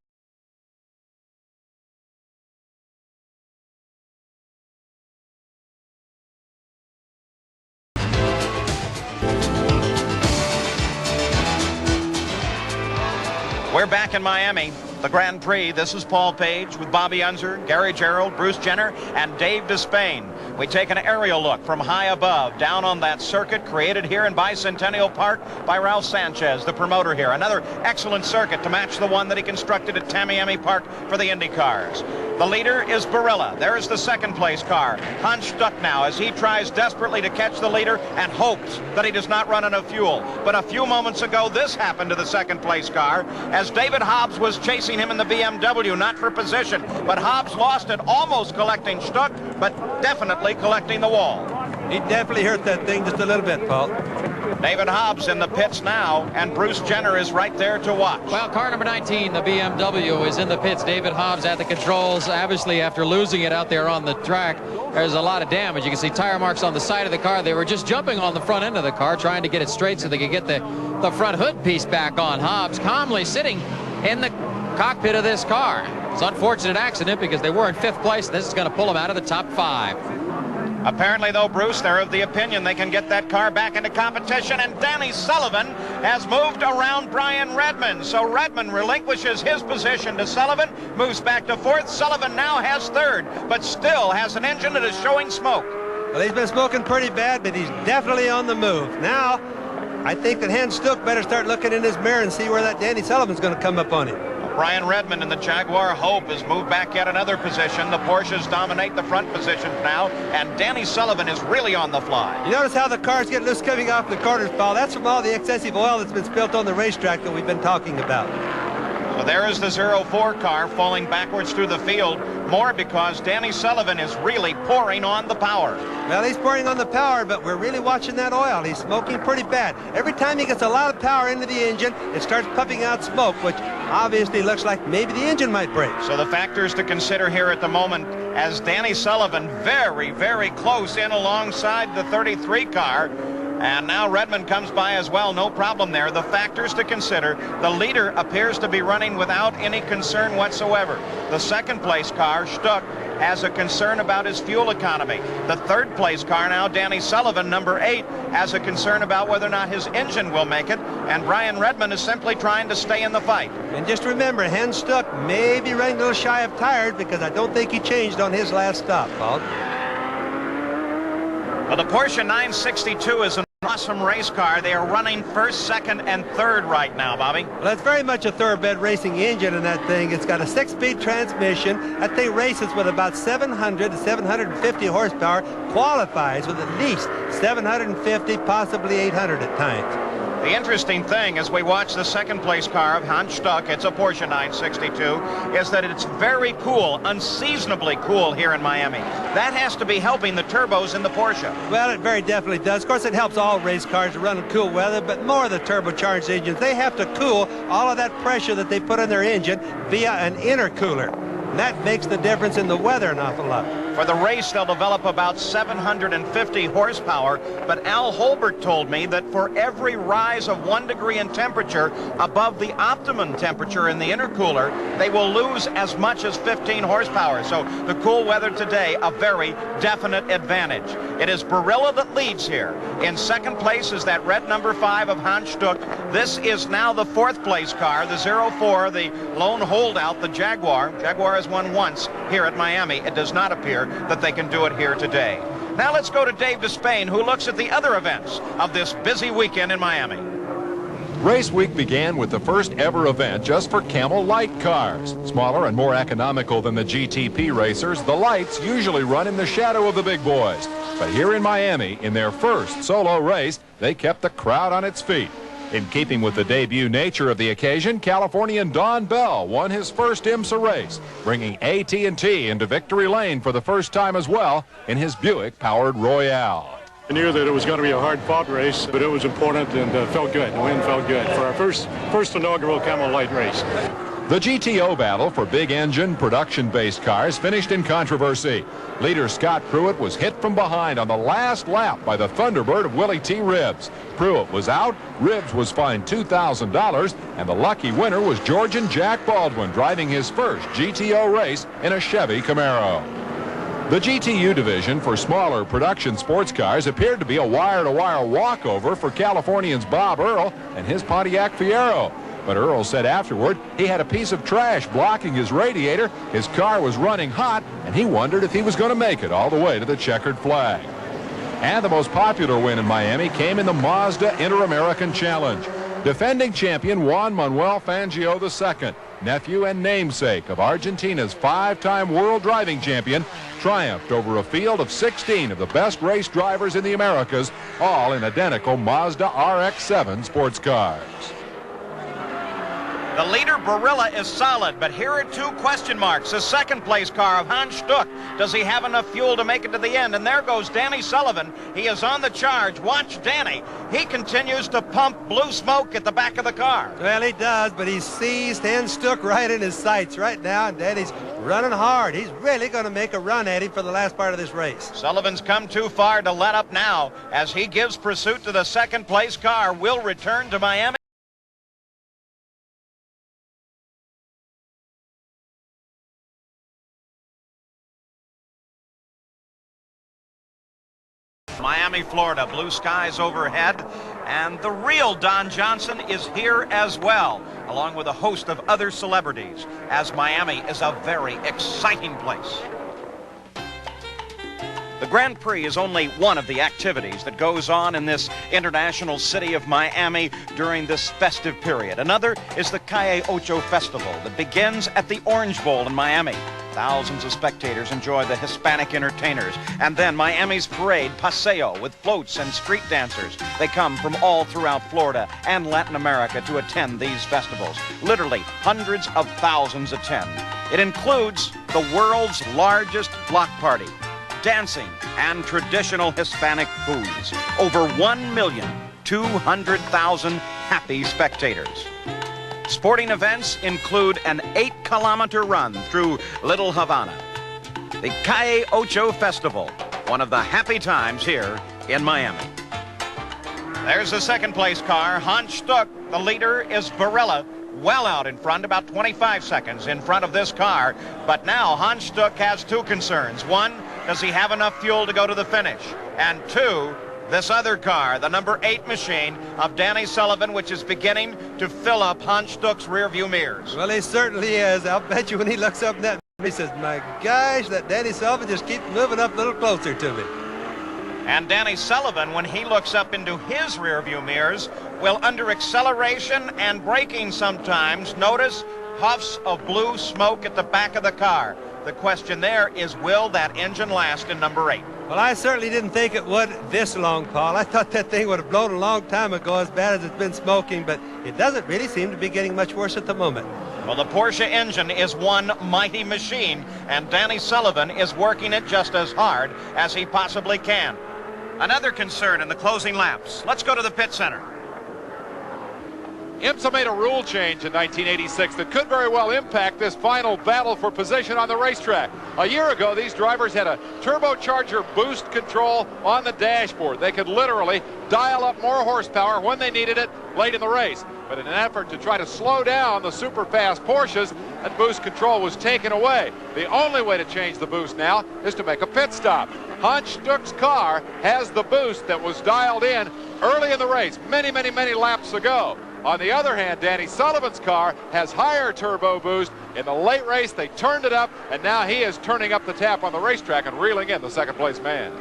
We're back in Miami, the Grand Prix. This is Paul Page with Bobby Unser, Gary Gerald, Bruce Jenner, and Dave Despain. We take an aerial look from high above down on that circuit created here in Bicentennial Park by Ralph Sanchez, the promoter here. Another excellent circuit to match the one that he constructed at Tamiami Park for the Indy cars. The leader is Barilla. There's the second place car. Hans Stuck now as he tries desperately to catch the leader and hopes that he does not run out of fuel. But a few moments ago, this happened to the second place car as David Hobbs was chasing him in the BMW, not for position. But Hobbs lost it, almost collecting Stuck, but definitely collecting the wall. He definitely hurt that thing just a little bit, Paul. David Hobbs in the pits now, and Bruce Jenner is right there to watch. Well, car number 19, the BMW, is in the pits. David Hobbs at the controls. Obviously, after losing it out there on the track, there's a lot of damage. You can see tire marks on the side of the car. They were just jumping on the front end of the car, trying to get it straight so they could get the front hood piece back on. Hobbs calmly sitting in the cockpit of this car. It's an unfortunate accident because they were in 5th place. This is going to pull them out of the top 5. Apparently, though, Bruce, they're of the opinion they can get that car back into competition, and Danny Sullivan has moved around Brian Redmond. So Redmond relinquishes his position to Sullivan, moves back to 4th. Sullivan now has 3rd, but still has an engine that is showing smoke. Well, he's been smoking pretty bad, but he's definitely on the move. Now, I think that Hans Stuck better start looking in his mirror and see where that Danny Sullivan's going to come up on him. Brian Redmond in the Jaguar Hope has moved back yet another position. The Porsches dominate the front positions now, and Danny Sullivan is really on the fly. You notice how the cars get loose coming off the corners, Paul? That's from all the excessive oil that's been spilt on the racetrack that we've been talking about. So there is the 04 car falling backwards through the field, more because Danny Sullivan is really pouring on the power. Well, he's pouring on the power, but we're really watching that oil. He's smoking pretty bad. Every time he gets a lot of power into the engine, it starts puffing out smoke, which obviously looks like maybe the engine might break. So the factors to consider here at the moment, as Danny Sullivan very, very close in alongside the 33 car. And now Redmond comes by as well, no problem there. The factors to consider, the leader appears to be running without any concern whatsoever. The second place car, Stuck, has a concern about his fuel economy. The third place car now, Danny Sullivan, number 8, has a concern about whether or not his engine will make it. And Brian Redmond is simply trying to stay in the fight. And just remember, Hans Stuck may be running a little shy of tires because I don't think he changed on his last stop, Paul. Well, the Porsche 962 is an awesome race car. They are running 1st, 2nd, and 3rd right now, Bobby. Well, it's very much a thoroughbred racing engine in that thing. It's got a 6-speed transmission. That thing races with about 700 to 750 horsepower, qualifies with at least 750, possibly 800 at times. The interesting thing as we watch the second place car of Hans Stuck, it's a Porsche 962, is that it's very cool, unseasonably cool here in Miami. That has to be helping the turbos in the Porsche. Well, it very definitely does. Of course, it helps all race cars to run in cool weather, but more the turbocharged engines. They have to cool all of that pressure that they put in their engine via an intercooler. And that makes the difference in the weather an awful lot. For the race, they'll develop about 750 horsepower, but Al Holbert told me that for every rise of 1 degree in temperature above the optimum temperature in the intercooler, they will lose as much as 15 horsepower. So the cool weather today, a very definite advantage. It is Barilla that leads here. In second place is that red number 5 of Hans Stuck. This is now the 4th place car, the 04, the lone holdout, the Jaguar. Jaguar has won once here at Miami. It does not appear that they can do it here today. Now let's go to Dave Despain, who looks at the other events of this busy weekend in Miami. Race week began with the first ever event just for Camel Light cars. Smaller and more economical than the GTP racers, the Lights usually run in the shadow of the big boys. But here in Miami, in their first solo race, they kept the crowd on its feet. In keeping with the debut nature of the occasion, Californian Don Bell won his first IMSA race, bringing AT&T into victory lane for the first time as well in his Buick-powered Royale. I knew that it was going to be a hard-fought race, but it was important and felt good. The win felt good for our first inaugural Camel Light race. The GTO battle for big-engine, production-based cars finished in controversy. Leader Scott Pruitt was hit from behind on the last lap by the Thunderbird of Willie T. Ribbs. Pruitt was out, Ribbs was fined $2,000, and the lucky winner was Georgian Jack Baldwin, driving his first GTO race in a Chevy Camaro. The GTU division for smaller production sports cars appeared to be a wire-to-wire walkover for Californians Bob Earl and his Pontiac Fiero. But Earl said afterward he had a piece of trash blocking his radiator, his car was running hot, and he wondered if he was going to make it all the way to the checkered flag. And the most popular win in Miami came in the Mazda Inter-American Challenge. Defending champion Juan Manuel Fangio II, nephew and namesake of Argentina's 5-time world driving champion, triumphed over a field of 16 of the best race drivers in the Americas, all in identical Mazda RX-7 sports cars. The leader, Barilla, is solid, but here are two question marks. The second place car of Hans Stuck. Does he have enough fuel to make it to the end? And there goes Danny Sullivan. He is on the charge. Watch Danny. He continues to pump blue smoke at the back of the car. Well, he does, but he sees Hans Stuck right in his sights right now, and Danny's running hard. He's really going to make a run at him for the last part of this race. Sullivan's come too far to let up now as he gives pursuit to the second place car. Will return to Miami. Miami, Florida, blue skies overhead, and the real Don Johnson is here as well, along with a host of other celebrities, as Miami is a very exciting place. The Grand Prix is only one of the activities that goes on in this international city of Miami during this festive period. Another is the Calle Ocho Festival that begins at the Orange Bowl in Miami. Thousands of spectators enjoy the Hispanic entertainers. And then Miami's parade, Paseo, with floats and street dancers. They come from all throughout Florida and Latin America to attend these festivals. Literally, hundreds of thousands attend. It includes the world's largest block party, dancing, and traditional Hispanic foods. Over 1,200,000 happy spectators. Sporting events include an 8-kilometer run through Little Havana. The Calle Ocho Festival, one of the happy times here in Miami. There's the second place car, Hans Stuck. The leader is Barilla, well out in front, about 25 seconds in front of this car. But now Hans Stuck has two concerns. One, does he have enough fuel to go to the finish? And two, this other car, the number 8 machine of Danny Sullivan, which is beginning to fill up Hans Stuck's rearview mirrors. Well, he certainly is. I'll bet you when he looks up in that, he says, my gosh, that Danny Sullivan just keeps moving up a little closer to me. And Danny Sullivan, when he looks up into his rearview mirrors, will, under acceleration and braking sometimes, notice puffs of blue smoke at the back of the car. The question there is, will that engine last in number 8? Well, I certainly didn't think it would this long, Paul. I thought that thing would have blown a long time ago, as bad as it's been smoking, but it doesn't really seem to be getting much worse at the moment. Well, the Porsche engine is one mighty machine, and Danny Sullivan is working it just as hard as he possibly can. Another concern in the closing laps. Let's go to the pit center. IMSA made a rule change in 1986 that could very well impact this final battle for position on the racetrack. A year ago, these drivers had a turbocharger boost control on the dashboard. They could literally dial up more horsepower when they needed it late in the race. But in an effort to try to slow down the super fast Porsches, that boost control was taken away. The only way to change the boost now is to make a pit stop. Hans Stuck's car has the boost that was dialed in early in the race, many laps ago. On the other hand, Danny Sullivan's car has higher turbo boost. In the late race, they turned it up, and now he is turning up the tap on the racetrack and reeling in the second place man.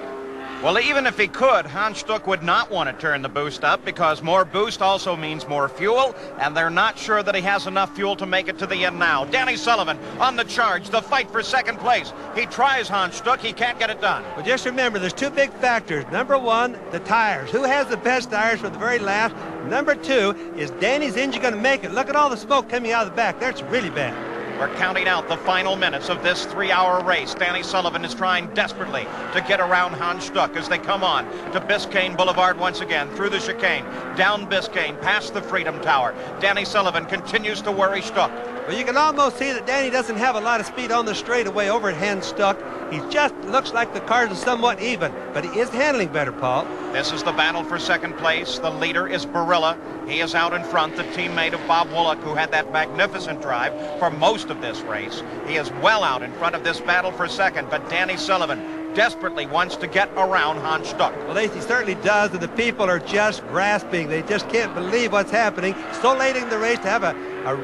Well, even if he could, Hans Stuck would not want to turn the boost up because more boost also means more fuel, and they're not sure that he has enough fuel to make it to the end now. Danny Sullivan on the charge, the fight for second place. He tries Hans Stuck, he can't get it done. Well, just remember, there's two big factors. Number one, the tires. Who has the best tires for the very last? Number two, is Danny's engine going to make it? Look at all the smoke coming out of the back. That's really bad. We're counting out the final minutes of this 3-hour race. Danny Sullivan is trying desperately to get around Hans Stuck as they come on to Biscayne Boulevard once again, through the chicane, down Biscayne, past the Freedom Tower. Danny Sullivan continues to worry Stuck. Well, you can almost see that Danny doesn't have a lot of speed on the straightaway over at Hans Stuck. He just looks like the cars are somewhat even, but he is handling better, Paul. This is the battle for second place. The leader is Barilla. He is out in front, the teammate of Bob Woollock, who had that magnificent drive for most of this race. He is well out in front of this battle for second, but Danny Sullivan desperately wants to get around Hans Stuck. Well, he certainly does, and the people are just grasping. They just can't believe what's happening so late in the race to have a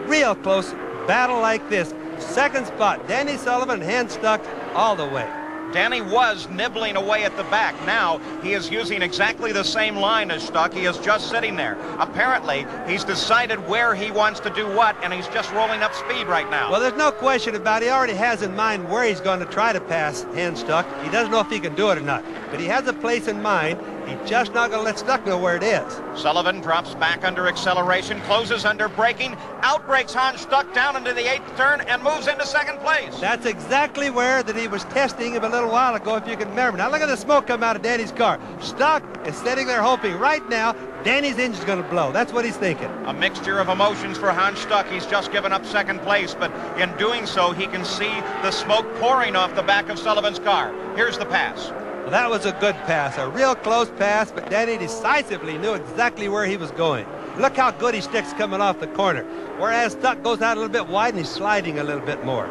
real close battle like this. Second spot, Danny Sullivan and Hans Stuck all the way. Danny was nibbling away at the back. Now he is using exactly the same line as Stuck. He is just sitting there. Apparently, he's decided where he wants to do what, and he's just rolling up speed right now. Well, there's no question about it. He already has in mind where he's going to try to pass Stuck. He doesn't know if he can do it or not, but he has a place in mind. He's just not going to let Stuck know where it is. Sullivan drops back under acceleration, closes under braking, outbrakes Stuck down into the 8th turn, and moves into 2nd place. That's exactly where that he was testing him a little while ago, if you can remember. Now look at the smoke come out of Danny's car. Stuck is sitting there hoping right now Danny's engine's going to blow. That's what he's thinking. A mixture of emotions for Stuck. He's just given up 2nd place, but in doing so, he can see the smoke pouring off the back of Sullivan's car. Here's the pass. Well, that was a good pass, a real close pass, but Danny decisively knew exactly where he was going. Look how good he sticks coming off the corner, whereas Stuck goes out a little bit wide and he's sliding a little bit more.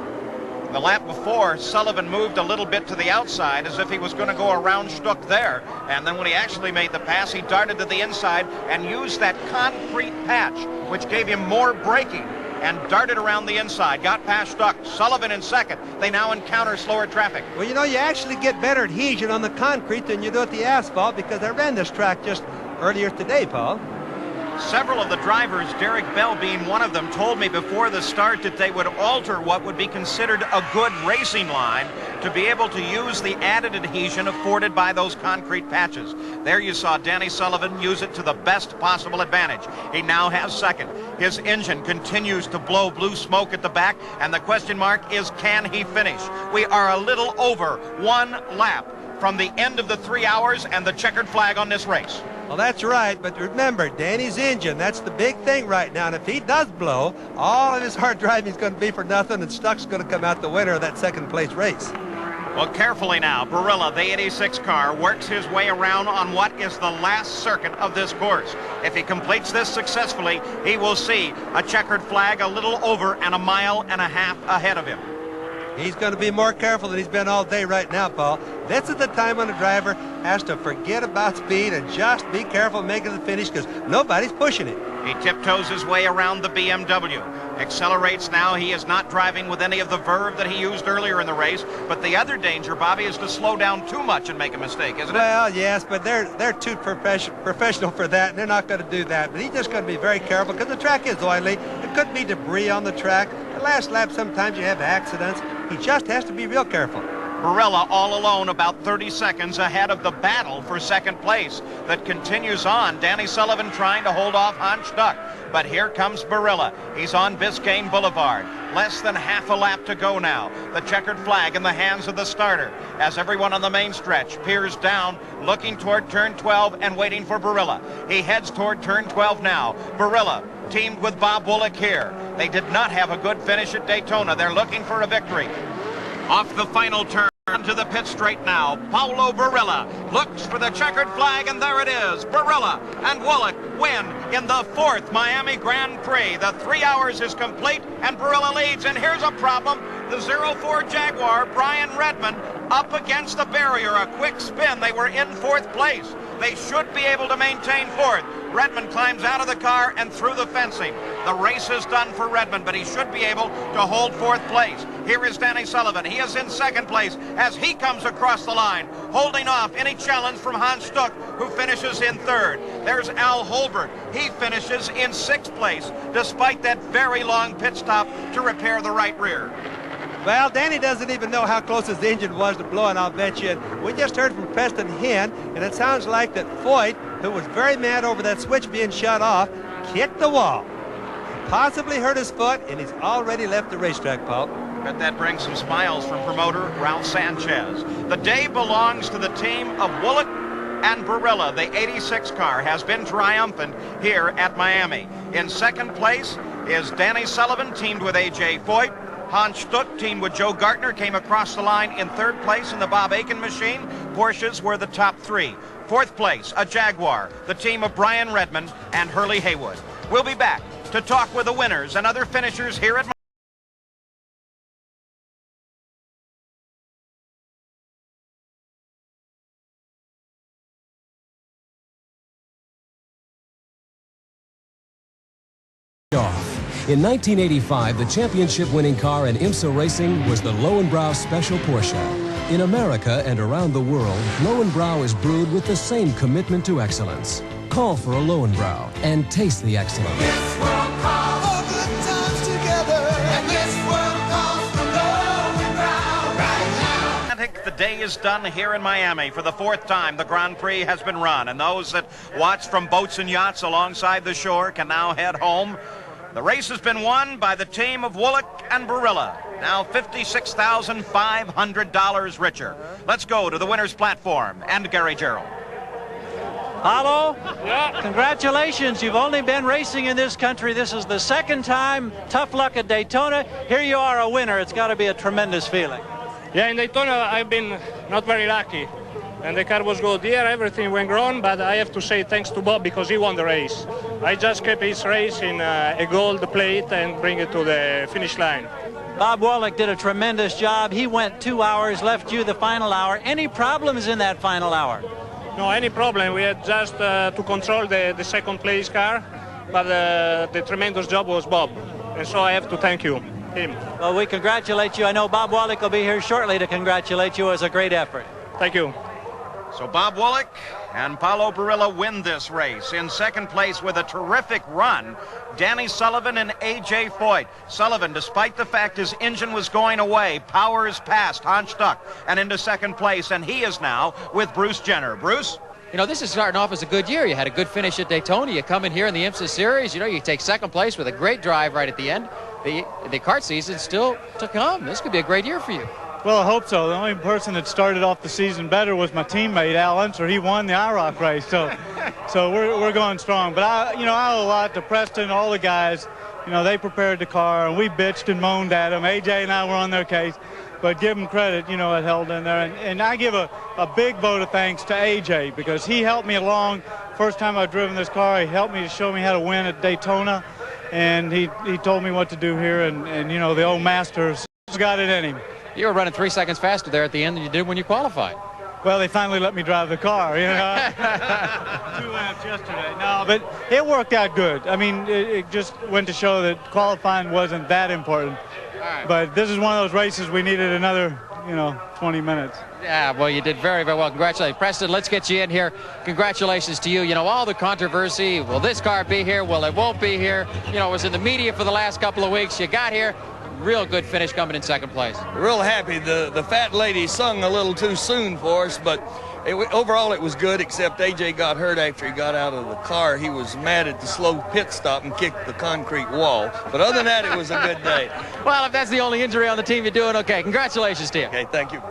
The lap before, Sullivan moved a little bit to the outside as if he was going to go around Stuck there. And then when he actually made the pass, he darted to the inside and used that concrete patch, which gave him more braking, and darted around the inside, got past Stuck. Sullivan in 2nd. They now encounter slower traffic. Well, you know, you actually get better adhesion on the concrete than you do at the asphalt, because I ran this track just earlier today, Paul. Several of the drivers, Derek Bell being one of them, told me before the start that they would alter what would be considered a good racing line to be able to use the added adhesion afforded by those concrete patches. There you saw Danny Sullivan use it to the best possible advantage. He now has 2nd. His engine continues to blow blue smoke at the back, and the question mark is, can he finish? We are a little over 1 lap from the end of the 3 hours and the checkered flag on this race. Well, that's right, but remember, Danny's engine, that's the big thing right now, and if he does blow, all of his hard driving is going to be for nothing, and Stuck's going to come out the winner of that 2nd place race. Well, carefully now, Barilla, the 86 car, works his way around on what is the last circuit of this course. If he completes this successfully, he will see a checkered flag a little over and 1.5 miles ahead of him. He's going to be more careful than he's been all day right now, Paul. This is the time when the driver has to forget about speed and just be careful making the finish, because nobody's pushing him. He tiptoes his way around the BMW. Accelerates now. He is not driving with any of the verve that he used earlier in the race. But the other danger, Bobby, is to slow down too much and make a mistake, isn't it? Well, yes, but they're too professional for that, and they're not going to do that. But he's just going to be very careful, because the track is oily. There could be debris on the track. The last lap, sometimes you have accidents. He just has to be real careful. Barilla all alone, about 30 seconds ahead of the battle for 2nd place that continues on. Danny Sullivan trying to hold off Stuck. But here comes Barilla. He's on Biscayne Boulevard. Less than half a lap to go now. The checkered flag in the hands of the starter as everyone on the main stretch peers down, looking toward turn 12 and waiting for Barilla. He heads toward turn 12 now. Barilla teamed with Bob Woolek here. They did not have a good finish at Daytona. They're looking for a victory. Off the final turn to the pit straight now. Paulo Barilla looks for the checkered flag, and there it is. Barilla and Woolek win in the 4th Miami Grand Prix. The 3 hours is complete, and Barilla leads. And here's a problem. The 04 Jaguar, Brian Redmond, up against the barrier. A quick spin. They were in 4th place. They should be able to maintain 4th. Redmond climbs out of the car and through the fencing. The race is done for Redmond, but he should be able to hold 4th place. Here is Danny Sullivan. He is in 2nd place as he comes across the line, holding off any challenge from Stuck, who finishes in 3rd. There's Al Holbert. He finishes in 6th place, despite that very long pit stop to repair the right rear. Well, Danny doesn't even know how close his engine was to blowing, I'll bet you. We just heard from Preston Hinn, and it sounds like that Foyt, who was very mad over that switch being shut off, kicked the wall. Possibly hurt his foot, and he's already left the racetrack, Paul. Bet that brings some smiles from promoter Ralph Sanchez. The day belongs to the team of Woolek and Barilla. The 86 car has been triumphant here at Miami. In 2nd place is Danny Sullivan, teamed with A.J. Foyt. Stuck, teamed with Joe Gartner, came across the line in 3rd place in the Bob Aiken machine. Porsches were the top 3. 4th place, a Jaguar, the team of Brian Redmond and Hurley Haywood. We'll be back to talk with the winners and other finishers here at Off. In 1985, the championship-winning car in IMSA racing was the Lowenbrau Special Porsche. In America and around the world, Lowenbrau is brewed with the same commitment to excellence. Call for a Lowenbrau and taste the excellence. This world calls for good times together, and this world calls for Lowenbrau right now. The day is done here in Miami. For the 4th time, the Grand Prix has been run, and those that watch from boats and yachts alongside the shore can now head home. The race has been won by the team of Woolek and Barilla, now $56,500 richer. Let's go to the winner's platform and Gary Gerald. Paulo, congratulations. You've only been racing in this country. This is the 2nd time. Tough luck at Daytona. Here you are, a winner. It's got to be a tremendous feeling. Yeah, in Daytona, I've been not very lucky. And the car was good here, everything went wrong, but I have to say thanks to Bob because he won the race. I just kept his race in a gold plate and bring it to the finish line. Bob Woolek did a tremendous job. He went 2 hours, left you the final hour. Any problems in that final hour? No, any problem. We had just to control the 2nd place car, but the tremendous job was Bob. And so I have to thank him. Well, we congratulate you. I know Bob Woolek will be here shortly to congratulate you. It was a great effort. Thank you. So Bob Woolek and Paulo Barilla win this race. In 2nd place with a terrific run, Danny Sullivan and A.J. Foyt. Sullivan, despite the fact his engine was going away, powers past Hans Stuck and into 2nd place, and he is now with Bruce Jenner. Bruce? You know, this is starting off as a good year. You had a good finish at Daytona. You come in here in the IMSA Series. You know, you take 2nd place with a great drive right at the end. The kart season still to come. This could be a great year for you. Well, I hope so. The only person that started off the season better was my teammate, Al Unser. He won the IROC race, so we're going strong. But I owe a lot to Preston, all the guys. You know, they prepared the car, and we bitched and moaned at them. AJ and I were on their case. But give them credit, you know, it held in there. And I give a big vote of thanks to AJ because he helped me along. First time I've driven this car, he helped me to show me how to win at Daytona. And he told me what to do here. And you know, the old master's got it in him. You were running 3 seconds faster there at the end than you did when you qualified. Well, they finally let me drive the car, you know. 2 laps yesterday. No, but it worked out good. I mean, it just went to show that qualifying wasn't that important. But this is one of those races we needed another, 20 minutes. Yeah, well, you did very, very well. Congratulations. Preston, let's get you in here. Congratulations to you. You know, all the controversy, will this car be here? Well, it won't be here. You know, it was in the media for the last couple of weeks. You got here. Real good finish coming in 2nd place. Real happy. The fat lady sung a little too soon for us, but overall it was good, except AJ got hurt after he got out of the car. He was mad at the slow pit stop and kicked the concrete wall. But other than that, it was a good day. Well, if that's the only injury on the team, you're doing okay. Congratulations to you. Okay, thank you.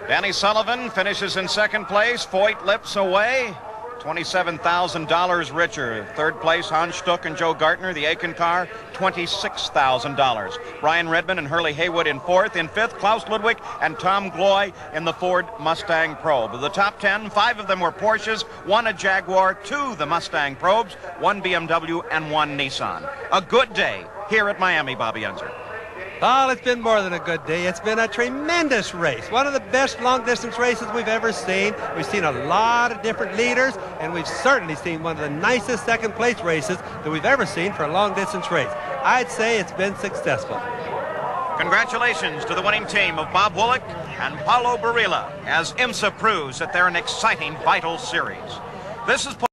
Danny Sullivan finishes in 2nd place. Foyt lips away. $27,000 richer. 3rd place, Hans Stuck and Joe Gartner, the Aiken car, $26,000. Brian Redmond and Hurley Haywood in 4th. In 5th, Klaus Ludwig and Tom Gloy in the Ford Mustang Probe. Of the top 10, 5 of them were Porsches, 1 a Jaguar, 2 the Mustang Probes, 1 BMW, and 1 Nissan. A good day here at Miami, Bobby Unser. Oh, it's been more than a good day. It's been a tremendous race. One of the best long-distance races we've ever seen. We've seen a lot of different leaders, and we've certainly seen one of the nicest 2nd place races that we've ever seen for a long-distance race. I'd say it's been successful. Congratulations to the winning team of Bob Woolek and Paulo Barilla as IMSA proves that they're an exciting, vital series. This is Paul